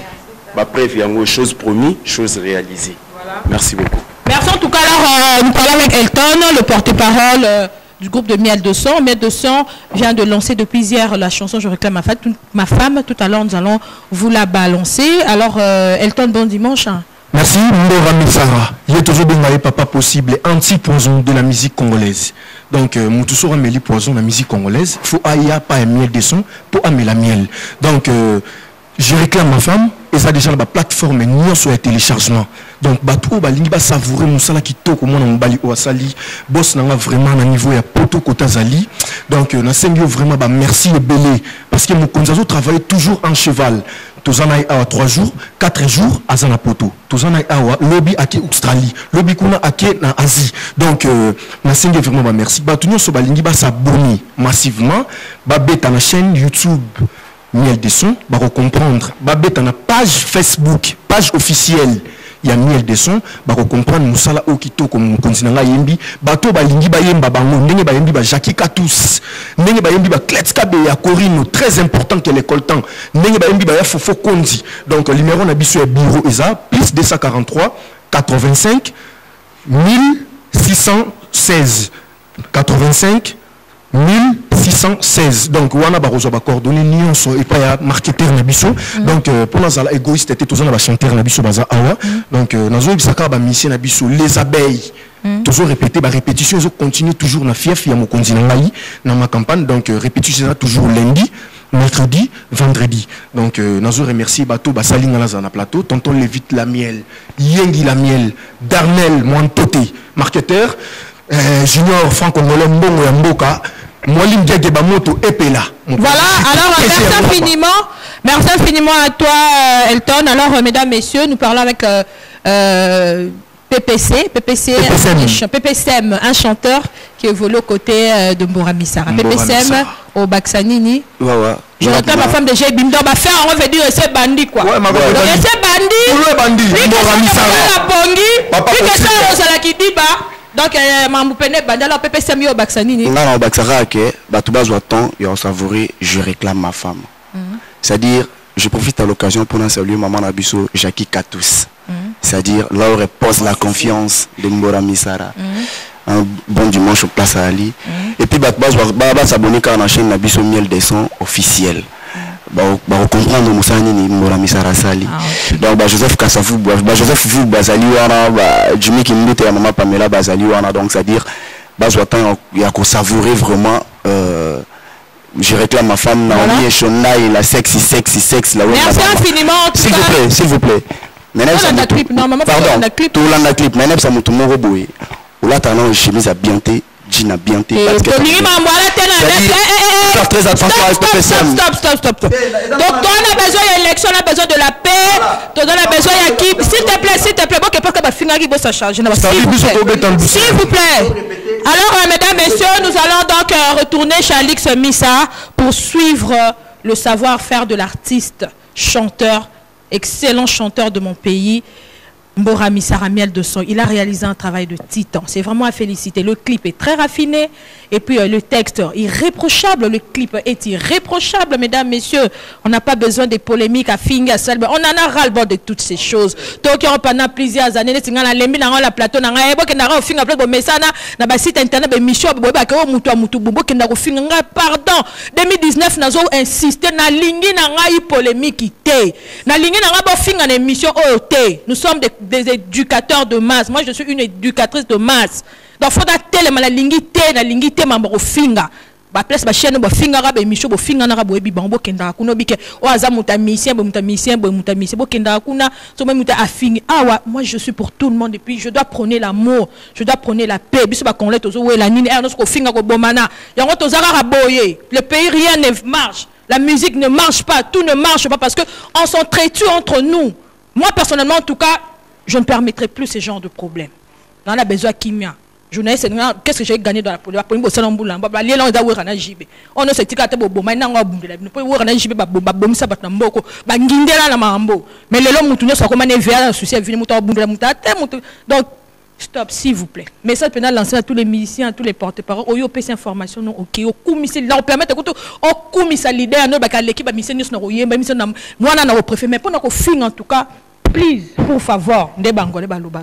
Bref, il y a une chose promis, chose réalisée. Voilà. Merci beaucoup. Merci en tout cas. Alors, nous parlons avec Elton, le porte-parole du groupe de Miel de Son. Miel de Son vient de lancer depuis hier la chanson Je réclame ma femme. Tout à l'heure, nous allons vous la balancer. Alors, Elton, bon dimanche. Merci, Mbora Missara. Il est toujours bien papa possible, anti-poison de la musique congolaise. Donc, Moutoussou Rameli poison de la musique congolaise. Il faut aïa pas un Miel de Son pour amener la miel. Donc, je réclame ma femme. Et ça déjà la plateforme est sur le téléchargement. Donc bateau balingi ba savourer musala kitoko mona mbali oasali boss nanga vraiment na niveau ya poto kotazali. Donc na sengio vraiment ba merci belé parce que mon konzazo travaille toujours en cheval. Tozana awa 3 jours, 4 jours azana poto. Tozana awa lobby ake Australie, lobby kuna ake na Asie. Donc na sengio vraiment ba merci. Batunyo so balingi ba s'abonner massivement, ba beta na chaîne YouTube Miel de Son, bah comprendre. Babet on a page Facebook, page officielle. Il y a Miel de Son, bah comprendre Moussala Okito comme continent yembi. Bato balingi ba yemba bango, nenge ba yembi ba Jackie Katous, nenge ba yembi ba Kletska be ya Corino, très important que l'école temps. Nenge ba yembi ba ya Fofo Kondi. Donc le numéro na biso ya bureau eza plus 243 85 1616 85 1616. Donc wana barozo ba coordonner nyonso et pas ya marketeur na biso. Donc pour nous ala égoïste était toujours na chanteur na biso baza awa. Donc nazo bisaka ba mission na biso les abeilles. Toujours répéter ba répétition zo continue toujours na fief ya mokonzi na ngai na ma campagne. Donc répétition toujours lundi, mercredi, vendredi. Donc nazo remercier bato basali na la plateau, tonton Lévite la miel, Yengi la miel, Darnel Mointote, marketeur, Junior franco-congolais Mbongo ya Mboka. Molim Diageba Moto Epela. Voilà, alors merci infiniment à toi Elton. Alors mesdames, messieurs, nous parlons avec PPCM, un chanteur qui évolue aux côtés de Mbora Missara. PPCM au Baksanini. Je entends ma femme de G. Bimdo va faire, on va dire c'est bandit quoi. Ouais, c'est bandit. Mbora Missara. Donc, alors PPCM au Baksanini. On a au Baksara que Batouba Zouatan, il a savouré, je réclame ma femme. C'est-à-dire, je profite à l'occasion pour saluer maman Nabiso, Jackie Katous. C'est-à-dire, là où repose la confiance de Mbora Missara. Un bon dimanche au Place à Ali. Et puis, Batouba s'abonner quand on enchaîne Nabiso Miel des sons officiels. On comprend Moussani ni Mbora Missara Sali. Donc, Joseph Kassafou, Joseph Fou, Bazali Wana, Jimmy Kimboute et Maman Pamela Bazali Wana. Donc, c'est-à-dire, il y a qu'on savourer vraiment. Je réclame ma femme Naomi et Shona et la sexy. Merci infiniment. S'il vous plaît. Pardon, tout le clip. Mais ça m'a tout mon robot. Ou là, t'as une chemise à bienté. Gina Bianté. Stop. Très attention à PPCM. Stop. Donc, toi, on a besoin d'élection, on a besoin de la paix. On a besoin d'équipe. S'il te plaît, bon, que pas que ma finale qui va charger. S'il vous plaît. Alors, mesdames, messieurs, nous allons donc retourner chez Alix Missa pour suivre le savoir-faire de l'artiste, chanteur, excellent chanteur de mon pays. Mbora Missara Miel de son, il a réalisé un travail de titan. C'est vraiment à féliciter. Le clip est très raffiné. Et puis le texte irréprochable. Le clip est irréprochable, mesdames, messieurs. On n'a pas besoin de polémiques à Finga. On en a ras-le-bol de toutes ces choses. Donc, pendant plusieurs années, on a la plateau, on a site internet, pardon. 2019, on a insisté, on a polémique. Nous sommes des éducateurs de masse. Moi, je suis une éducatrice de masse. Donc, il faut tellement la lingité, mambo finga. Ba place ba chaîne ba finga ba émission ba finga na ba ebi bango kenda kuna bike o aza mutamicien bo kenda kuna so même muta afingi. Ah moi je suis pour tout le monde et puis je dois prôner l'amour, je dois prôner la paix. Biso ba konle tozo we la nini erno ko finga ko bomana. Yango tozara ra boye. Le pays rien ne marche. La musique ne marche pas, tout ne marche pas parce que on s'entretue entre nous. Moi personnellement en tout cas, je ne permettrai plus ce genre de problème. On a besoin de kimia. Journaliste, qu'est-ce que j'ai gagné dans la police? On ne sait pas mais les hommes donc, stop, s'il vous plaît. Mais ça, peut lancer à tous les musiciens, à tous les porte-parole. Au PC information, non, ok. Au commissaire, là, on permet de au commissaire leader, nous, l'équipe, mission, nous, on a préféré, mais pour nous, en tout cas. Please, pour favor,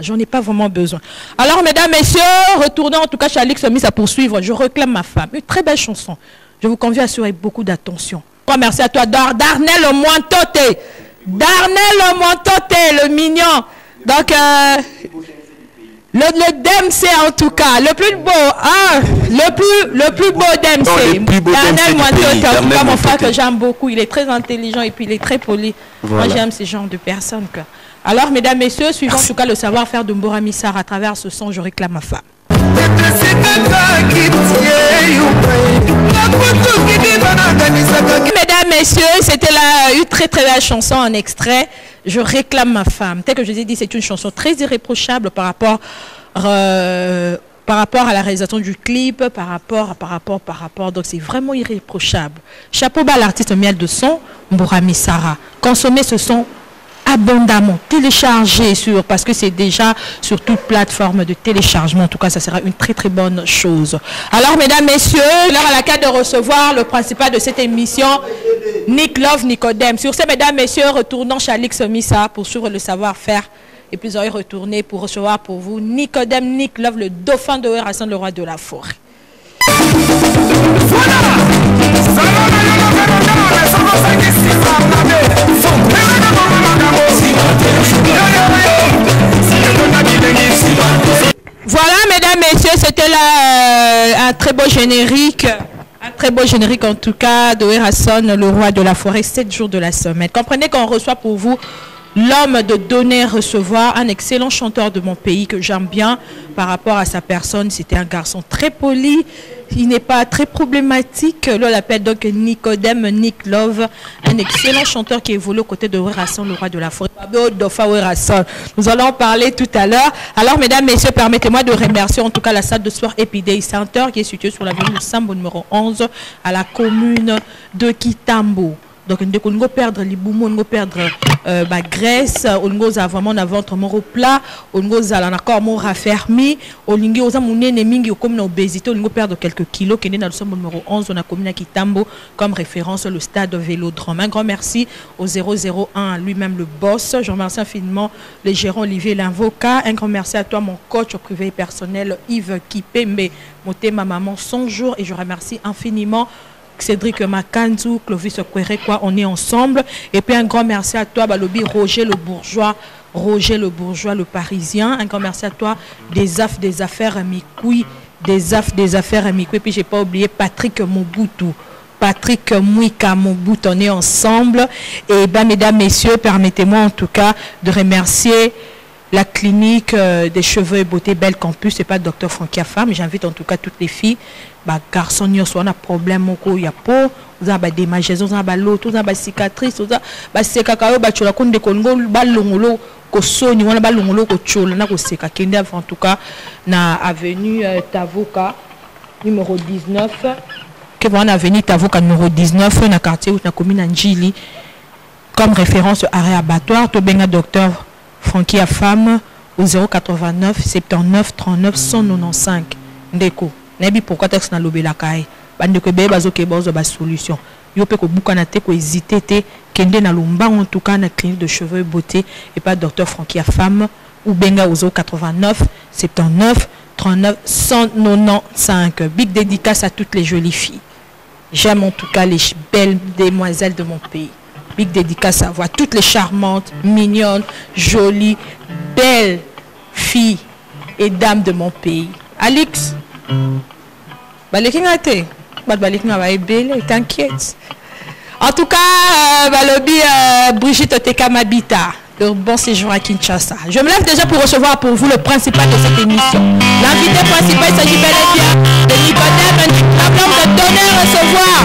j'en ai pas vraiment besoin. Alors, mesdames, messieurs, retournons en tout cas chez Alix Missa à poursuivre. Je réclame ma femme. Une très belle chanson. Je vous convie à suivre beaucoup d'attention. Merci à toi, Darnel au Mointoté. Darnel au Mointoté, le mignon. Donc, le DMC en tout cas, le plus beau, le plus beau DMC. Darnel Mointoté, en tout cas, mon frère que j'aime beaucoup. Il est très intelligent et puis il est très poli. Voilà. Moi, j'aime ce genre de personnes. Quoi. Alors, mesdames, messieurs, suivons en tout cas le savoir-faire de Mbora Missara à travers ce son, je réclame ma femme. Mesdames, messieurs, c'était une très très belle chanson en extrait. Je réclame ma femme. Tel que je vous ai dit, c'est une chanson très irréprochable par rapport à la réalisation du clip, par rapport. Donc c'est vraiment irréprochable. Chapeau bas à l'artiste Miel de son, Mbora Missara. Consommez ce son abondamment, téléchargez parce que c'est déjà sur toute plateforme de téléchargement. En tout cas, ça sera une très très bonne chose. Alors, mesdames, messieurs, l'heure à laquelle de recevoir le principal de cette émission, Nick Love Nicodème. Sur ce, mesdames, messieurs, retournons chez Alix Missa pour suivre le savoir-faire. Et puis, vous aurez retourné pour recevoir pour vous Nicodème, Nick Love, le dauphin de Hassan, le roi de la forêt. Voilà, mesdames, messieurs, c'était là un très beau générique. Un très beau générique en tout cas de Hassan, le roi de la forêt, 7 jours de la semaine. Comprenez qu'on reçoit pour vous l'homme de donner et recevoir, un excellent chanteur de mon pays que j'aime bien par rapport à sa personne. C'était un garçon très poli, il n'est pas très problématique. Là, on l'appelle donc Nicodème Nick Love, un excellent chanteur qui évolue aux côtés de Werasson, le roi de la forêt. Nous allons en parler tout à l'heure. Alors, mesdames, messieurs, permettez-moi de remercier en tout cas la salle de sport Epiday Center qui est située sur l'avenue Sambo numéro 11 à la commune de Kitambo. Donc, on va perdre les boumons, on va perdre graisse, on va vraiment un ventre mort plat, on va un corps mort raffermi, on va comme une obésité, on va perdre quelques kilos, qui est dans le sommet numéro 11, on a commis à Kitambo comme référence le stade Vélodrome. Un grand merci au 001, lui-même le boss. Je remercie infiniment le gérant Olivier l'avocat. Un grand merci à toi, mon coach privé et personnel Yves Kipembe, ma maman 100 jours, et je remercie infiniment Cédric Makanzou, Clovis Kwerekwa, on est ensemble. Et puis un grand merci à toi, Balobi Roger le bourgeois, le parisien. Un grand merci à toi, des affaires Mikoui, des affaires Mikoui. Et puis j'ai pas oublié Patrick Mobutu. Patrick Mouika Mobutu, on est ensemble. Et ben, mesdames, messieurs, permettez-moi en tout cas de remercier la clinique des cheveux et beauté Belle Campus. C'est pas le docteur Francky Afam, mais j'invite en tout cas toutes les filles. Garçons, on a problème, il y a pas, vous avez des démangeaisons, vous avez l'autre, vous avez des cicatrices, vous avez des cacao, vous avez des Congo, vous avez l'ongolo, vous avez l'ongolo, en tout cas, na avenue Tavoka, numéro 19, que vous avez avenue Tavoka, numéro 19, na quartier où na commune Njili, comme référence arrêt abattoir, tu as docteur Francky Afam au 089 79 39 195. Ndeko. Nebi pourquoi texte na lobela kai. Bande ko be bazo ke bozo ba solution. Yo pe ko bukana te ko hésiter te kende na lomba en tout cas na clinique de cheveux et beauté et pas docteur Francky Afam ou benga au 089 79 39 195. Big dédicace à toutes les jolies filles. J'aime en tout cas les belles demoiselles de mon pays. Big dédicace à voir toutes les charmantes, mignonnes, jolies, belles filles et dames de mon pays. Alix, t'inquiète. En tout cas, Brigitte Tekamabita, le bon séjour à Kinshasa. Je me lève déjà pour recevoir pour vous le principal de cette émission. L'invité principal, il s'agit bel et bien de Nicodème, un homme de donner et recevoir.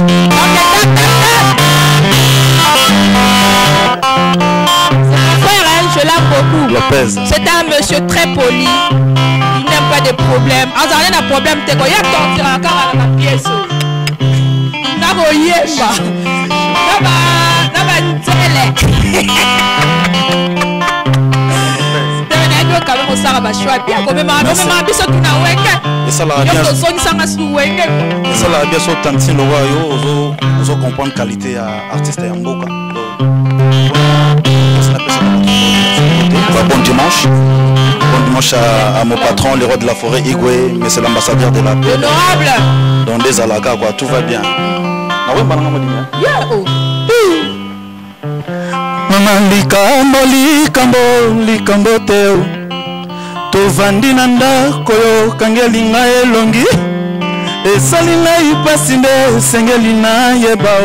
Je l'aime beaucoup. C'est un monsieur très poli. Il n'aime pas de problèmes. En rien de problème, tu as encore la pièce. Bon dimanche. Bon dimanche à mon patron, le roi de la forêt, Igwe, mais c'est l'ambassadeur de la paix. Honorable. Donc des alagas, quoi, tout va bien. Maman likambo teo tovandi na ndako yo kangeli ngai elongi esali ngai pasi nde esengeli nayeba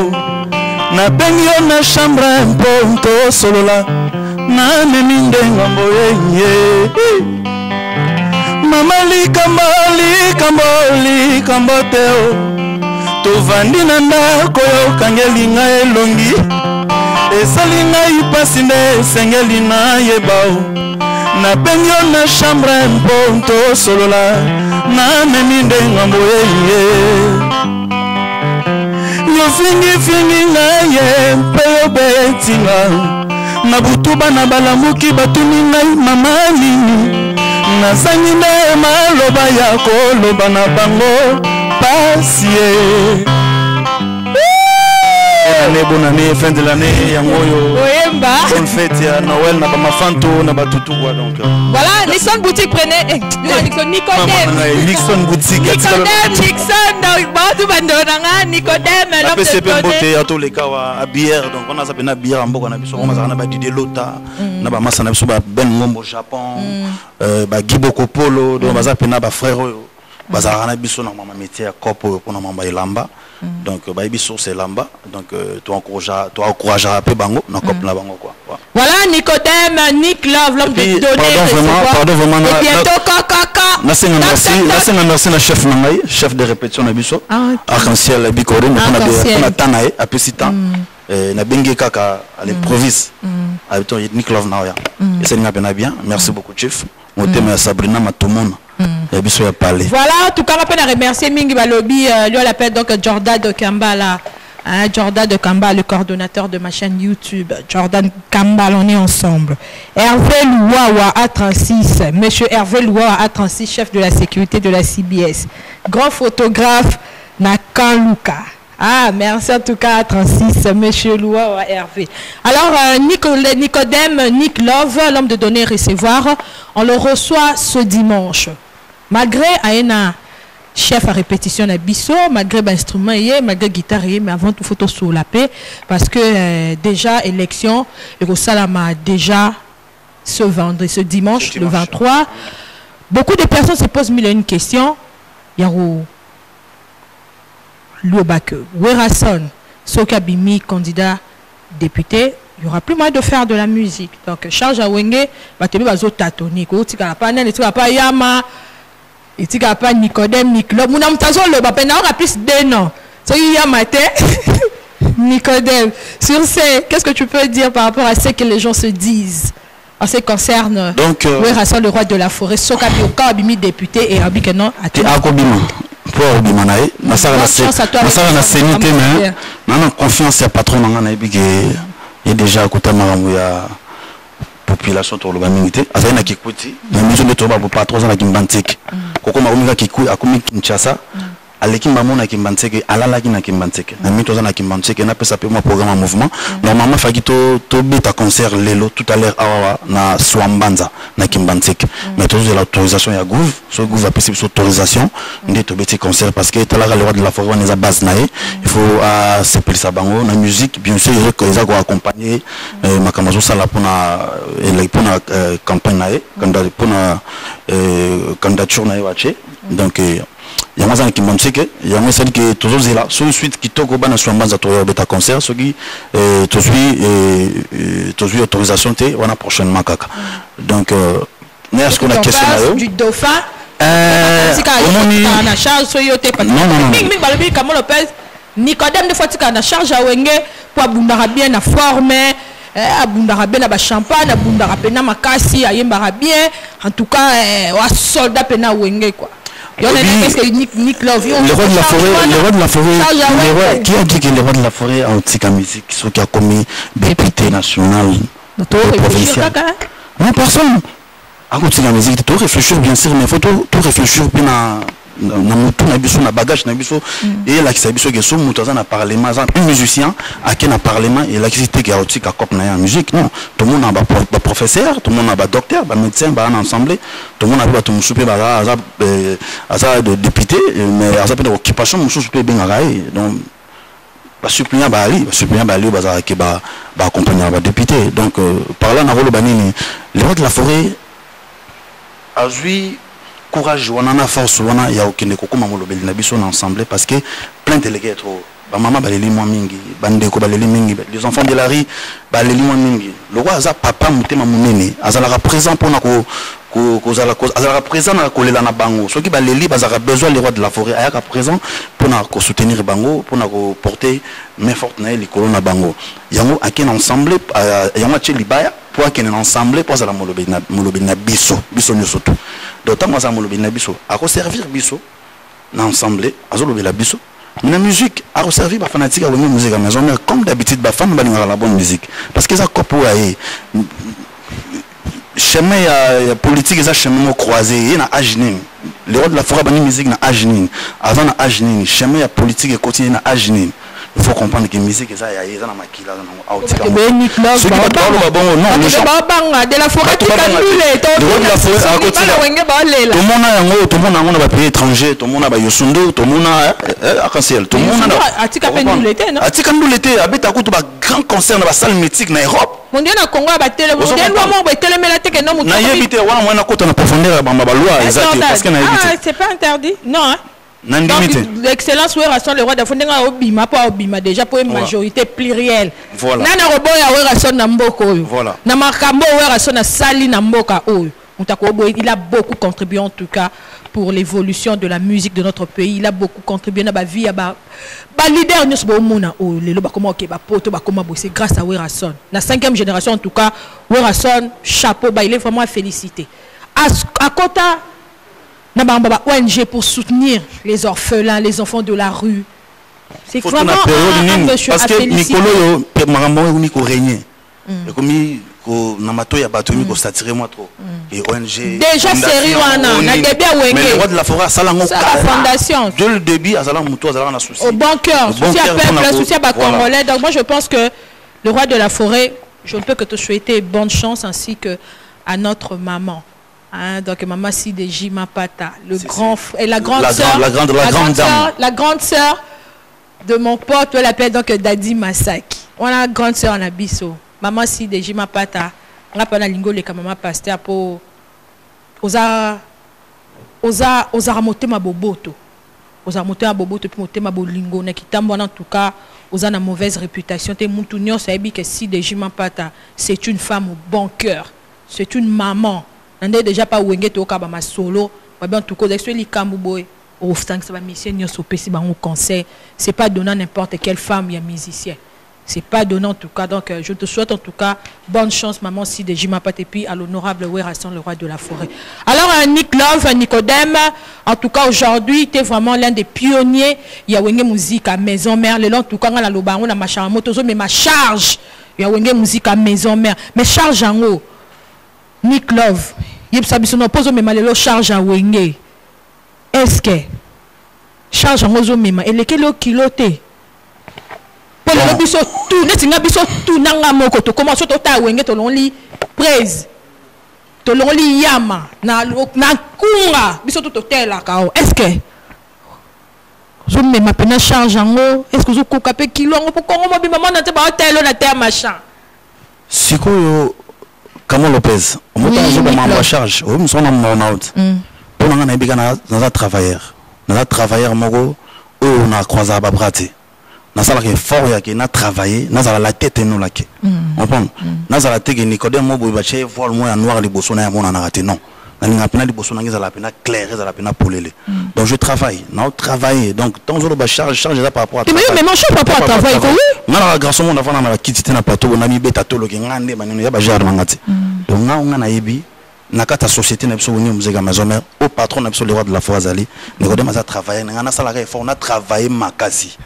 nabengi yo na chambre mpo tosolola namemi nde ngambo ye mama likambo teo tovandi na ndako yo kangeli ngai elongi esali ngai pasi nde esengeli nayeba nabengi yo na chambre mpo tosolola namemi nde ngambo ye yo fingi ngai ye mpe yo betinga na butu bana balamuki batuni ngai mama nini nazangi nde maloba ya koloba na bango pasi ye. Bonne année, fin de l'année, bonne fête à Noël, n'a pas ma fanto, n'a pas tout quoi donc. Voilà, Nixon boutique prenez, Nixon boutique, Nicodème, la PCP beauté à tous les cas à bière, donc on a ça à bière en Boka, on a besoin, on a dit lota, on a pas masse, on a besoin Ben Ngombo Japon, Giboko Polo, donc on a ça frère. bazarana biso na mama métier ya copo pour na mama elamba donc ba biso c'est lamba donc tu encourager un peu bango na cop na bango quoi voilà Nicodème Nick Love l'homme de donner pardon vraiment et bientôt kaka merci na chef na ngai chef de répétition na biso arc-en-ciel bikore na tanae apesi temps na bengi kaka à l'improvise avec Nick Love na ya et c'est bien merci beaucoup chef mon thème à Sabrina Matomona voilà en tout cas on peut remercier Mingi Balobi lui on l'appelle donc Jordan de Kambala Jordan de Kambala le coordonnateur de ma chaîne YouTube Jordan Kambala on est ensemble Hervé Louawa A36 monsieur Hervé Louawa A36 chef de la sécurité de la CBS grand photographe Nakanluka. Merci en tout cas à 36, monsieur Louawa Hervé. Alors, Nicodème, Nick Love, l'homme de donner et recevoir, on le reçoit ce dimanche. Malgré un chef à répétition à Bisso, malgré l'instrument, malgré la guitare, mais avant tout, il faut sur la paix, parce que déjà, élection, et Salama déjà ce dimanche, le 23. Beaucoup de personnes se posent mille et une questions. Il y a Lobake, Werason, Sokabimi, candidat député, il n'y aura plus moyen de faire de la musique. Donc, Charles Awenge, Batelu Bazo Tatoni, Tika Panel, et Tika Yama, et Tika Pan Nicodème, Niclo, Mounam Tazo, le Bapena, on a plus de noms. C'est Yamate, Nicodème. Sur ce, qu'est-ce que tu peux dire par rapport à ce que les gens se disent en ce qui concerne Werason, le roi de la forêt, Sokabioka, Abimi, député, et Abikeno, Akobima. Pour Bimanae, na sénité mais na confiance à patron na est déjà à côté maramou ya population to loba minité azali na kikuti na mizo de toba pour patron na kimbantiki koko marumika kiku akomi Kinshasa aleki mbamona kimbantiki alalaki na kimbantiki na mito za na kimbantiki na pesa pe moi programme mouvement normalement faki to beta concert lelo tout à l'heure awa na Swambanza na kimbantiki mais tous l'autorisation ya gouv so gouv a pesi autorisation ndé to beti concert parce que tala le roi de la forêt on base nae il faut s'appeler ça bango na musique bien sûr ils ont accompagner makamazo sala pona campagne nae candidature nae wache donc il y a un qui m'a dit que il y a un qui est toujours là sur une suite qui toque au bas sur un bas de bêta concert ce qui toujours autorisation t on a prochainement kaka donc est-ce qu'on a question là du dauphin non Nicodème de fois tu as charge à Wenge pour abundara bien na forme abundara bien na champagne abundara bien makasi ayembara bien en tout cas wa soldat pena Wenge quoi. Le roi de la forêt, qui a dit que le roi de la forêt en tika musique, ce qui a commis député national, provincial. Non, personne. À côté de la musique, tu réfléchir bien sûr, mais il faut tout réfléchir bien na bagage na biso et là qui s'abiso que so mutaza na parlement un musicien à qui na parlement et là qui c'était qui a aussi cop na musique non tout le monde a ba professeur tout le monde a ba docteur ba médecin ba ensemble tout le monde a ba tout souper ba za de député mais ça peut occupation musu souper bien raé donc ba suppléant ba ali ba za ki ba accompagner ba député donc par là na rolo banini le roi de la forêt a joué courage on en a force on a ya okende kokoma molobeli na biso na ensemble parce que plein de délégués trop ba mama baleli moi mingi bandeko baleli mingi les enfants de la rue baleli moi mingi le roi aza papa mutema munene azala présent pour na ko azala présent na kolela na bango ceux qui baleli bazaka besoin les rois de la forêt ayaka présent pour na ko soutenir bango pour na ko porter main forte na likolo na bango yango akena ensemble yango tche libaya pour akena ensemble pour azala molobeli na biso nyoso tout d'autant moi ça molobeli na biso a ko servir biso na ensemble azolobela biso la musique a servi par fanatique à la musique à la maison mais comme d'habitude ba femme ba la bonne musique parce que ça copo ay chemin ya politique ça chemin croisé na ajnin le roi de la forêt bani musique na ajnin avant na ajnin chemin ya politique continue na ajnin il faut comprendre que musique est ça il y a na makila na autika Nick Love ce qui va pas bon non les gens de la forêt qui calule tout le monde a yango tout le monde a un pays étranger tout le monde a yosundo tout le monde a arc-en-ciel tout le monde a atika pendulete non atika ndulete abeta ko to ba grand concert na ba salle mythique na Europe mondial na Congo ba télé mondial mo ba télé mela teke no mutu na yebite wana mwana ko to na profondeur ba loi exact parce que na yebite c'est pas interdit non l'excellence Werason le roi de fondé obima pas obima déjà pour une majorité plurielle voilà nana roboya Werason na mboko oyo voilà na makambo Werason na sali na mboka oyo il a beaucoup contribué en tout cas pour l'évolution de la musique de notre pays. Il a beaucoup contribué à la vie à ba leader nous ba mona o lelo ba comment OK ba poto ba comment bosser grâce à Werason. La 5e génération en tout cas Werason chapeau ba il est vraiment à féliciter. À Kota na ba ONG pour soutenir les orphelins, les enfants de la rue. C'est vraiment un monsieur parce à que féliciter. Nicolo yo makambo ni ko régner. Et comme ko na mato ya bato mi ko satirer moi trop. Et ONG déjà série wana na début à Wenge. Mais le roi de la forêt salango la fondation. Dès le début à salang muto à na souci. Au bon cœur, souci à peuple, souci à bas congolais. Donc moi je pense que le roi de la forêt, je ne peux que te souhaiter bonne chance ainsi que à notre maman. Hein, donc maman Sidéji Mapata, le grand et la grande sœur, la grande sœur de mon pote, on l'appelle donc Dadi Masaki. On a la grande sœur en abisso. Maman Sidéji Mapata, on a pas la lingo les maman pasteur pour osa ramoter ma boboto. Osa ramoter ma boboto puis monter ma bolingo na kitambo en tout cas, osa na mauvaise réputation. Te moutounion ça dit que Sidéji Mapata, c'est une femme au bon cœur. C'est une maman. On n'est déjà pas wenge to ka ba ma solo, ba bien tout cas les kambu boy. Au stand ça va mission nyo sopesi ba on conseil, c'est pas donnant n'importe quelle femme ya musicien. C'est pas donnant en tout cas. Donc je te souhaite en tout cas bonne chance maman Sidéji Mapata et puis à l'honorable Werason le roi de la forêt. Alors Nick Love, Nicodème, en tout cas aujourd'hui, tu es vraiment l'un des pionniers. Il y a wenge musique à maison mère, le long en tout cas la lobango na machin motozo mais ma charge. Il y a wenge musique à maison mère, mais charge en haut. Nick Love, il s'habille no pose même le charge à wenge. Est-ce que charge en haut même et lequel kiloté pour le biso tout netinga biso tout nanga moko to comment so to ta wenge to lonli praise to lonli yama na kunga biso to tela kao. Est-ce que je me ma pena charge en haut est-ce que je coupe pe kilo en pour kongo mo maman na te ba hotel na terre machin sikoyo Kamon Lopez, on m'a en charge, on me en out. Pour nous, on a un travailleur. On a un travailleur, on a croisé à Babrati. On a un fort, on a travaillé, on a la tête et nous la quai. On prend. On a la tête et Nicodème, on a fait voir le moins noir, les bossons, on a raté. Non. On a peine les bossons, on a peine clair, on a peine polélé. Donc je travaille, on a travaillé. Donc, tant que je charge par rapport à travail. Mais mon chef, par rapport à travail, on a un garçon, on a fait un quitté na plateau, on a mis bêta tolo, qui a un des manières, il y a mangati. Donc, on a ébi, nakata société n'a pas besoin de maison mère, au patron n'a pas besoin de roi de la Foazali. Nous avons travaillé, on a salarié fort, on a travaillé makasi.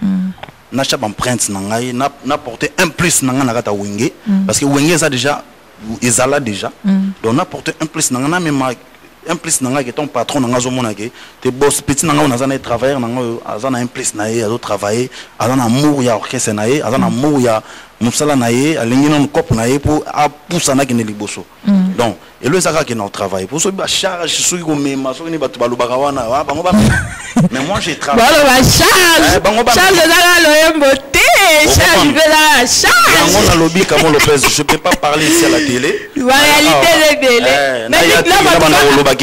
On a chap empreinte, on a porté un plus dans nakata wenge, parce que wenge ça déjà, ils allaient déjà. Donc on a porté un plus, on a même un plus nanga que ton patron nanga zo mona ke te boss petit nanga on a zana travailleur nanga azana un plus na ye azo travailler azana amour ya orchestre na ye azana amour ya musala na ye alingi non cop na ye pour a poussa na ke ne liboso donc et le saka ke na travail pour so ba charge so ko mema so ni batu balubaka wana wa bango ba mais moi j'ai travaillé ba charge zala lo yembote charge bela charge on a lobby Kamon Lopez je peux pas parler ici à la télé la réalité les délais mais là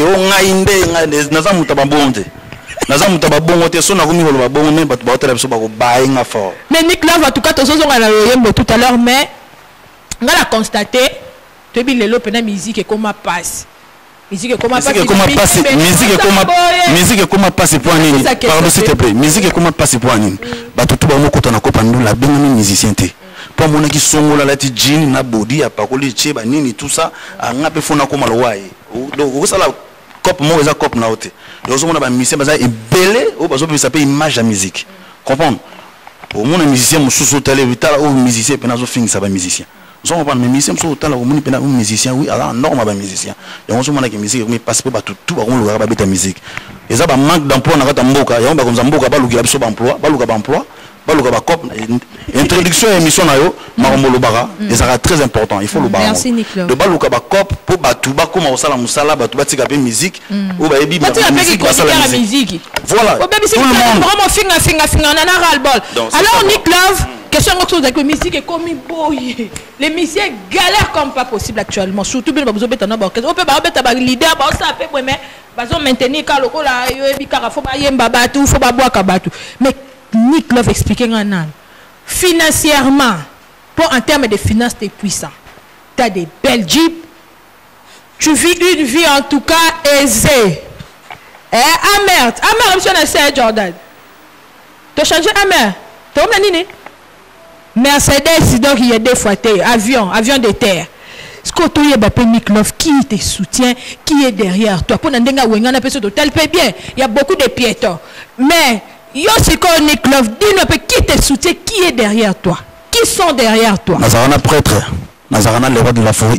on a inde naza mutaba bonde naza mutaba bongo te so na komi ko ba bongo mais batu ba hôtel so ba ko bainga fort mais Nick Love en tout cas to so nga na yembo tout à l'heure mais on a constaté to bi lelo pena musique et comment passe musique et comment passe musique et comment passe pour nini pardon s'il te plaît musique et comment passe pour nini batu to ba mo kota na ko pandu la benga musicien te pour mon qui songola la ti jean na body ya pakoli cheba nini tout ça anga pe fona ko malwai donc ça la cop mo eza cop na ote donc so mona ba musicien baza ebele o bazo pe s'appelle image à musique comprendre au mon musicien mususu tele vitala o musicien pena zo finir ça ba musicien so on parle mais musicien so tala o moni pena un musicien oui alors normal ba musicien donc so mona que musique mais passe pas tout ba ko beta musique et ça ba manque d'emploi na kata mboka ya ba ko mboka ba luki biso ba emploi ba luka ba emploi baluka ba cop introduction émission na yo makamolo baka et ça sera très important il faut le baka merci Nicolas de baluka ba cop pour batu ba koma osala musala batu batika pe musique ou ba yebi musique voilà tout le monde vraiment finga na ras-le-bol alors Nicolas question avec la musique est comme boy les musiciens galèrent comme pas possible actuellement surtout bien besoin de on peut ba leader ba ça fait mais bazo maintenir ka lokola yo ebi ka faut ba yemba batu faut ba boire ka batu mais Nick Love expliquer financièrement pour en termes de finances tu es puissant tu as des belles jeeps tu vis une vie en tout cas aisée merde monsieur Nasser Jordan tu as changé merde tu as nini Mercedes donc il y a des fois avion de terre ce que tu as Nick Love qui te soutient qui est derrière toi pour n'endenga wenga na personne tel peut bien il y a beaucoup de piétons mais yo c'est quoi Nick Love dis-nous qui te soutient qui est derrière toi qui sont derrière toi Nazarana prêtre Nazarana le roi de la forêt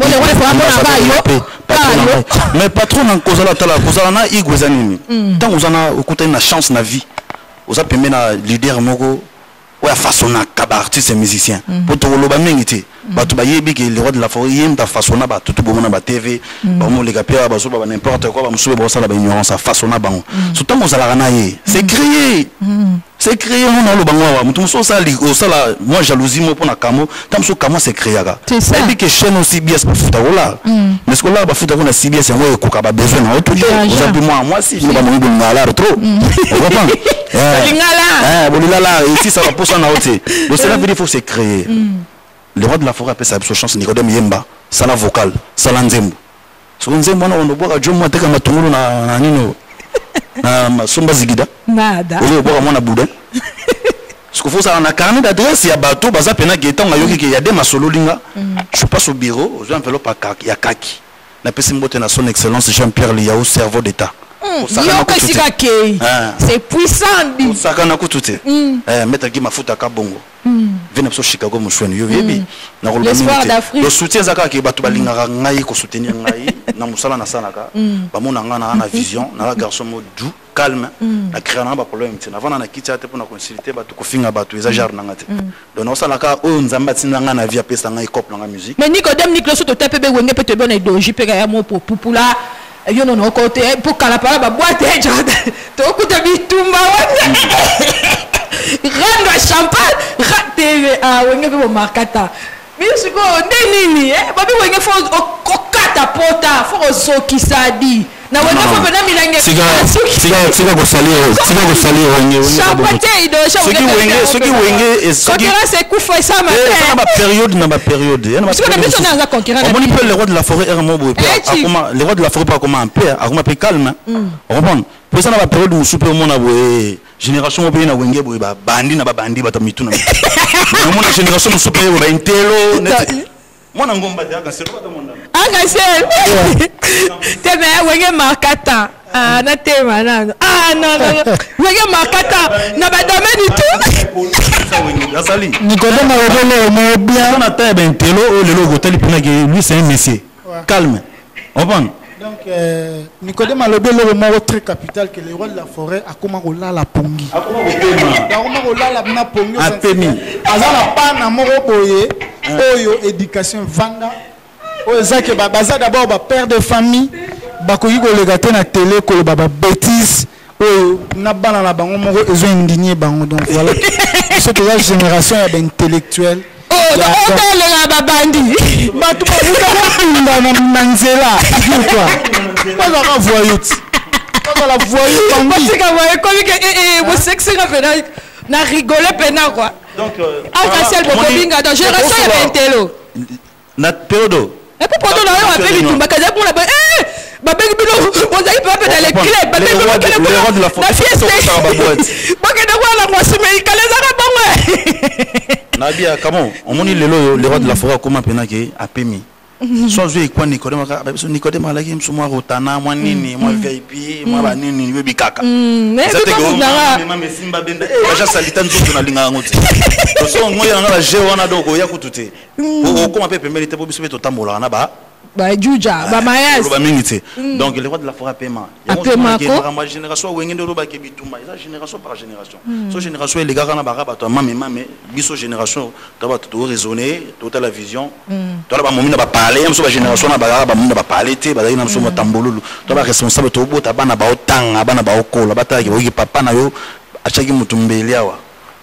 mais patron en cause la tala cause na igwezanini tant vous en a écouté une chance na vie vous a permis na leader moko ouais façon na artiste et musicien pour te loba mengité batu ba yebi que le roi de la forêt yem ta façon na ba tout bomona ba TV ba mo les gapia ba so ba n'importe quoi ba msube ba sala ba ignorance a façon na bango surtout mo sala na ye c'est créé on lo bango wa mutu so sali o sala moi jalousie mo pour na kamo tam so kamo c'est créé ga et puis que chaîne aussi bien c'est futa wala mais ce que là ba futa ko na CBS ngo ko ka ba besoin na toujours aujourd'hui moi si je ba mo ngala trop on comprend bolingala ici ça va pour ça na hauteur donc cela veut dire faut se créer le roi de la forêt appelle sa chance Nicodème Yemba sala vocal sala nzembo so nzembo na ndo boka jomo ateka matungulu na nino na somba zigida nada ole boka mona boudin ce qu'il faut ça na carnet d'adresse ya bateau baza pena getan ngayoki ke ya de masolo linga je passe au bureau j'ai enveloppe à kaki ya kaki na pesi mbote na son excellence Jean-Pierre Liao cerveau d'état c'est puissant ça kana kutute mettre qui mafuta ka bongo vena so Chicago mushweni yo yebi na le soutien zaka ke batu balinga ngai ko soutenir ngai na musala na sanaka ba mona ngana na vision na la garçon mode doux calme na créer na ba problème tina vana na kitia te pour na consulter batu ko finga batu exagère na ngate donc na sala ka o nzamba tinga na via pesa ngai cop na musique mais Nicodème Nicolas so to tape be wenge peut te bonne doji pe ya mo popula yo non côté pour kala para ba boîte to kuta bitumba rendre champagne TV wenge pe markata mais ce ko nini babi wenge fo okata pota fo zoki sadi na wenge fo bena milange siga ko salir wenge champagne do soki wenge c'est kufa ça ma na ba période parce que na biso na concurrent on dit le roi de la forêt est mo boy comment le roi de la forêt pas comment un peu akoma pe calme on comprend pour ça na ba période où super mona boy génération obe na wenge boy ba bandi na ba bandi ba mituna mona génération super ba intelo mona ngomba de akaselo ba monda akaselo tebe wenge markata na tema na non wenge markata na ba domaine du tout Azali Nicodème Malobé bien on a taille ben intelo le logo tali pena que lui c'est un monsieur calme on prend donc Nicodème Malobé le mot très capital que le roi de la forêt a comment rola la pongi comment rola la na pongi a pemi azala pa na moko boye oyo éducation vanga oyo zake baza d'abord ba père de famille bakoki kolega te na télé ko ba bêtise oyo na bana na bango moko ezo indigné bango donc voilà cette génération ya intellectuel les babandi batu babuka na nzela quoi pas la voyute pas la voyute parce que vous comme que vous sexy na rigoler pena quoi donc Kasel Bokobinga dans génération ya Bentelo na période et puis pendant on appelle Bitumba kaza pour la babengi bilo on a pas dans les clubs babengi le roi de la forêt bakenda kwa la mwasi mais kaleza ka bangwe nabia comment on moni le roi de la forêt comment pena ke apemi soit je quoi Nicodème alaki msumwa rotana mwa nini mwa VIP mwa ba nini webi kaka mais mama simba benda aja salita nzoto na linga ngote to so ngoya na la je wana doko ya kutute o comment pe pemeli te po biso to tambola na ba Juja, Bamayas. Donc, les rois de la forêt paiement. Il y a une génération où il y a une génération par génération. Cette génération, les gars, mais biso génération, tu vas raisonner, tu as la vision. Tu vas parler, tu vas génération, tu vas parler, tu vas tambolo, tu vas responsable, tu vas bana ba otanga, bana ba okola, bata ki papa na yo, achaki mutumbeli awa.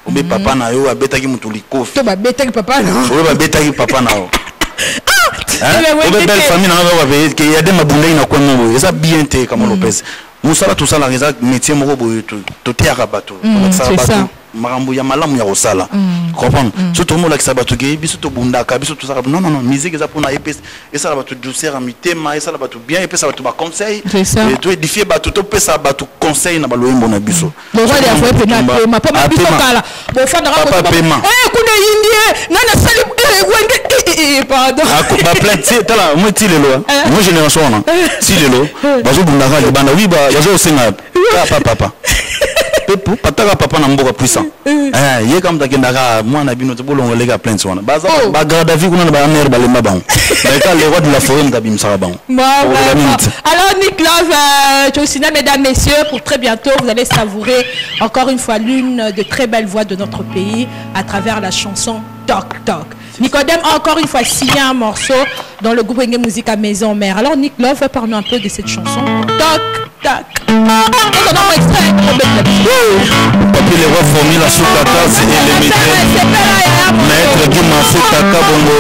Obe papa na yo, abetaki mutulikofi. Tu vas betaki papa na yo. Tu vas betaki papa na yo. Belle famille, il y a des mabundais qui ont ça bien été comme Lopez. Moussa tout ça la raison métier moko to te arabato. C'est ça. Marambo ya malamu ya osala. Comprendre. Surtout mo la sabato ke biso to bundaka biso tout ça. Non non non, musique ça pour na épais et ça va tout douceur mitema et ça va tout bien et puis ça va tout ba conseil. Et tout édifier ba tout pesa ba tout conseil na ba loyembo na biso. Bon va ya fois pena pas biso kala. Bon fa na papa paiement. Kuna indie nana sali wenge pardon. Ba plainte tala moi ti lelo. Moi génération na. Si lelo bazo bundaka le banda oui ba bazo senga. Papa. Pataka papa na mboka puissant. Ye comme takendaka mwana bino to bolongo lega plainte wana. Baza ba garde vie kuna ba mère balemba bango. Ba les rois de la forêt ngabimsaka bango. Alors Nick Love, Josina, mesdames, messieurs, pour très bientôt, vous allez savourer encore une fois l'une de très belles voix de notre pays à travers la chanson Toc Toc. Nicodème a encore une fois signé un morceau dans le groupe Enge Musique à Maison Mère. Alors Nick Love, parle-nous un peu de cette chanson. Toc Toc. Papi les rois fourmis la soukata c'est élémentaire. Maître du Massé Kaka Bongo.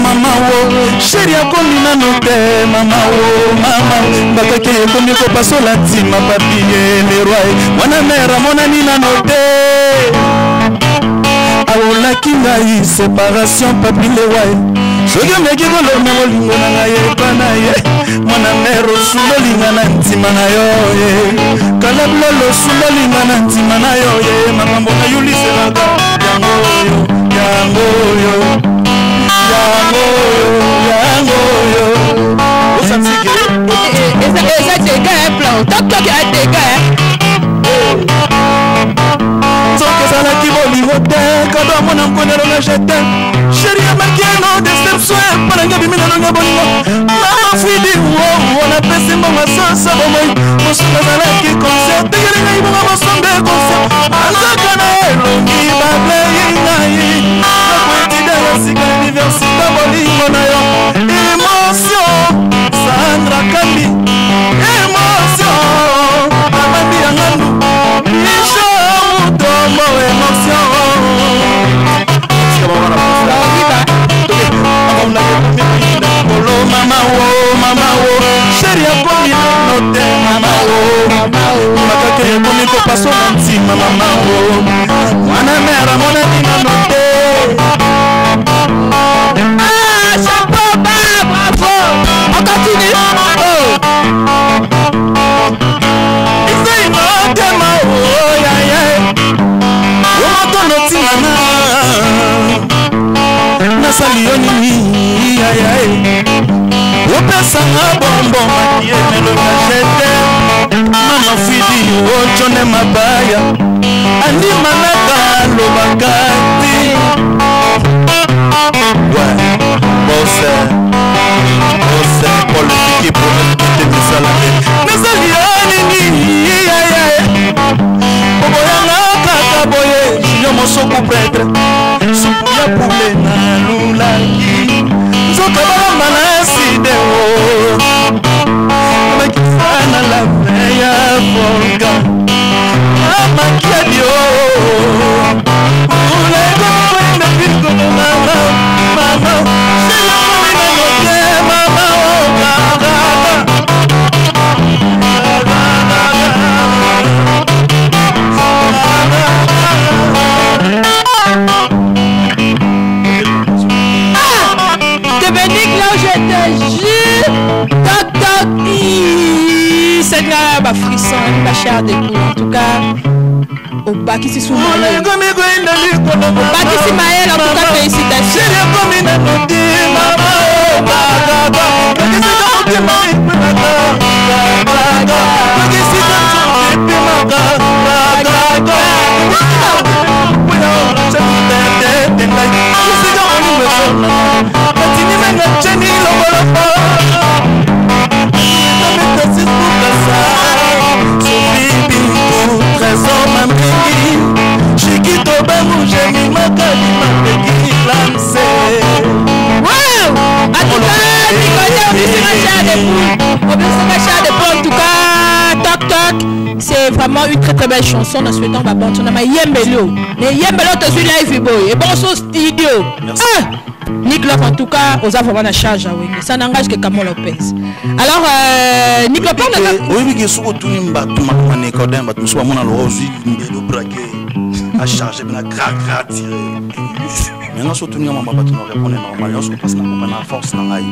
Mama wo chérie akomi nano te mama wo mama bakake ekomi kopasola ntima papi le roi mwana mère monani nano te aolaki ngai séparation papi le roi soki omeki kolona molingo na ngai epa na ye mwana mère osundolinga na ntima na yo ye kala bilolo osundolinga na ntima na yo ye makambo na yuliselaka yango yo Eza dégâts plan. Toc toc a dégâts. Soki ezalaki bolingo te kado amona mkonelonga jete sheri amakieno deception mponanga biminalonga bolingo namafidi ona pesi mbonga sosa bomoi mosuka ezalaki concert tegelengai bonga mosombe concert azaka na elongi bablei ngai nakoetida ya sika université bolingo na yo émotion Sandra Kambi émotion abandi ya ngandu isho mutombo émotion mama wo chérie akomi note mama wo makake ekomi kopasola ntima mama wo mwana mère monani na note chapeau bravo on continue ise inotema o yaye omotono tingana nasali yo nini yaye opesanga bombo makiemelonga jete mama fidi ojone mabaya andimanaka lobakati bose politiki politiki misalame nasali yo nini yaye oboyanga kaka boye yo mosoko pretre supu ya pule na lulaki nzoka balamba na sideo makisana la meya volcan amakiadio ulego kwenda piko mama mama sila kwenda yote mama je te jure, toc toc, c'est grave, frisson, ma chère de poule, en tout cas, au bac ici sous Maël. Au bac ici Maël, en tout cas, félicitations. vraiment une très belle chanson. Nous souhaitons ma bonne on a Yembelo. Mais Yembelo tu suis live boy. Et bon son studio. Nick Lop en tout cas aux avons la charge oui. Ça n'engage que Kamo Lopez. Alors Nick Lop oui mais que sous tout nimba tout ma Nicodème tout soit mon alors aussi le braquer à charger bien crac tirer. Mais non surtout nimba pas tout répondre normalement parce que passe na force na ngai.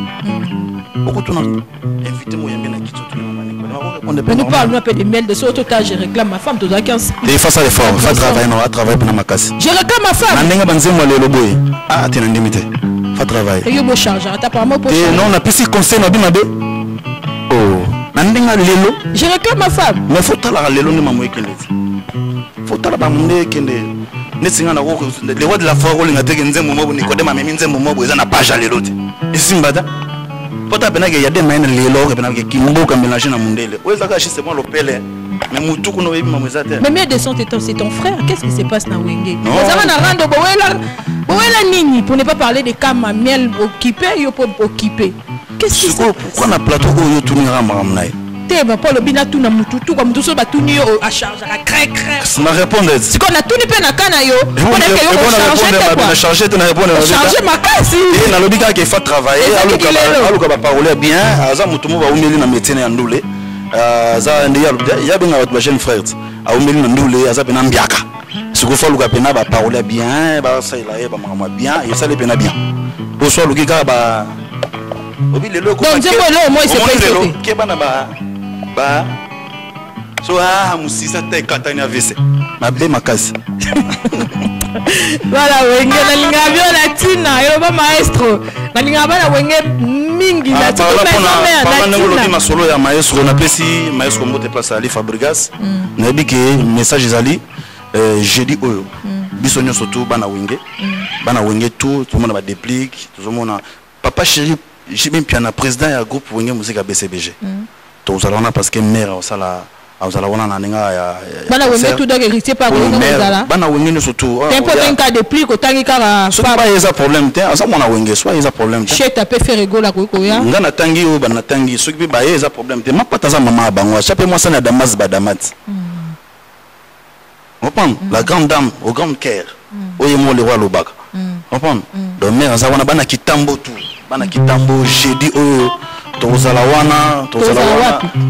Beaucoup tout invité moi bien qui tout nimba Nicodème. Nous parlons un peu des mails de ce total je réclame ma femme tout à 15. Et face à l'effort, va travailler non, travailler pour ma casse. Je réclame ma femme. Nandenga banzemo le loboy. Ah t'es en limité. Fa travailler. Et yo mo charge, t'as pas moi pour. Et non, on a plus conseil na bimabe. Oh, nandenga lelo. Je réclame ma femme. Mais faut tala lelo ni mamoy kende. Faut tala ba munde kende. Nesinga na ko le roi de la forêt linga teke nzembo mobo Nicodème memi nzembo mobo eza na page lelo te. Isimbada. Pota benage ya de maine lelo ke benage kimbo ka mélanger na mundele. Oza ka c'est bon l'opele. Mais mutu kuno yebi mamwezate. Mais mieux de son c'est ton frère. Qu'est-ce qui se passe na Wenge? Ozama na rando boela nini pour ne pas parler de cas miel occupé yo pour occuper. Qu'est-ce qui se passe? Pourquoi na plateau yo tunira maramnaï? Teba Paul Bina tuna mututu comme tout ça ba tuni yo à charge à cré. Na répondre. C'est qu'on a tuni pe na kana yo. On a chargé tu na répondre. Charger ma kasi. Et na lobika ke fa travailler aluka ba parler bien, aza mutumu ba umeli na médecine ya ndule. Za ndiya ya benga ba jeune frère. A umeli na ndule aza pena mbiaka. Siko fa luka pena ba parler bien, ba ça il a ba mama bien, et ça le pena bien. Pour soit lukika ba obi lelo ko. Donc je moi c'est pas ke bana ba so musisa te katanya vese mabe makasi. Voilà Wenge na linga bio latina yo ba maestro na linga ba na Wenge mingi na tout le monde solo ya maestro na pesi maestro mbote place Ali Fabregas na bi ke message ezali jeudi oyo biso nyo surtout bana Wenge tout le monde ba déplique tout le monde papa chéri j'ai même piana président ya groupe Wenge musique à BCBG to uzalana parce que mère osala azala wana na ninga ya bana Wenge tout donc héritier par Wenge ozala bana Wenge surtout tempo benka déplique autant kara pas yeza problème te asa mona Wenge soit yeza problème te chez tapé faire rigola ko ya ngana tangi o bana tangi soki ba yeza problème te mapata za mama bango chape moi ça na damas badamat comprendre la grande dame au grand cœur oyemo le roi lobaka comprendre donc mère za wana bana kitambo tout bana kitambo jeudi o tozala wana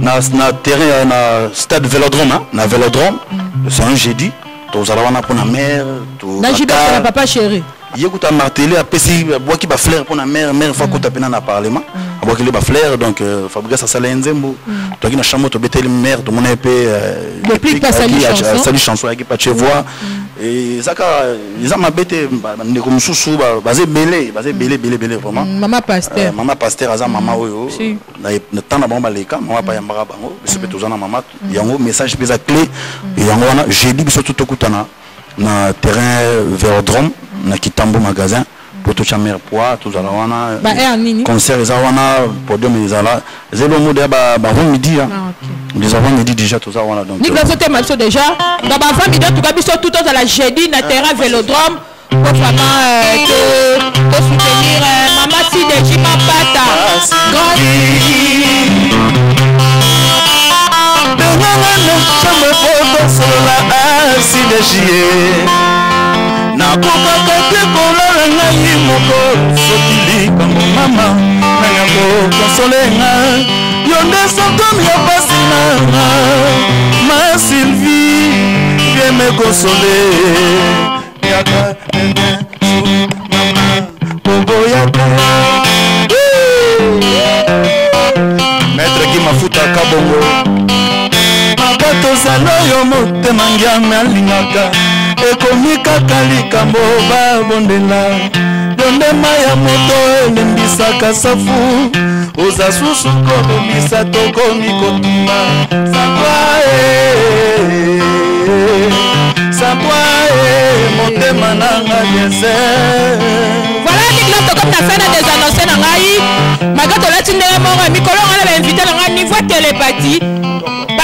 na terrain na stade Vélodrome na Vélodrome c'est un jeudi tozala wana pour na mère na jiba pour papa chéri yekuta martelé a pesi boaki ba fleur pour na mère fa kota pena na parlement boaki le ba fleur donc Fabregas sala nzembo to ki na chambre to beteli mère to mona pe depuis pas sali chanson ya ki pa chevoa et zaka izama bete ndeko mususu bazé belé vraiment maman pasteur aza mama oyo na tanda bango baleka mama pa yambaka bango biso pe tozana mama yango message pesa clé yango wana jeudi biso tout okutana na terrain Vélodrome na Kitambo magasin pour tout chamber poids tout ça wana concert eza wana podium ezala zelo mode ba midi les avant midi déjà tout ça wana donc ni la sauté mal déjà dans ba famille tout cas biso tout à la jeudi na terrain Vélodrome pour vraiment te soutenir maman si de Jima Pata grand na kokaka te kolala ngai moko soki likambo mama nanga kokonsolenga yo nde santomi ya pasi nanga ma Sylvie vie me konsole yaka mama koboyaka maître ki mafuta kabongo mabato zalo yo motema ngiame alingaka ekomi kaka likambo babondela yondema ya moto elembisaka safu oza susu kobebisa tokomi kotuma sapwa motema nanga biese voilà nikla tokomi na fena des annonces na ngai maka tolati ndenge moko mikolo ngana bainvité na ngai niveau télépathie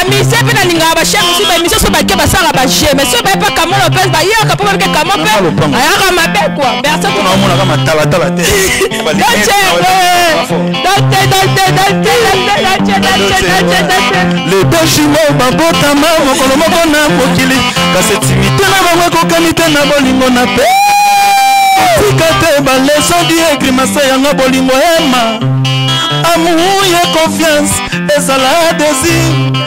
bamise mpe nalingaka bachef mosusu baémission so bake basala baje mais so bayepa Kamo Lopez bayaka mpo babike Kamo mpe ayaka mabe quoi merci omonaka matalatala te les deux jumeaux babotama mokolo moko na mokili kasi timite na bango ekokani te na bolingo na pe tika te baleso diegri masa yango bolingo ema amour et confiance ezala désir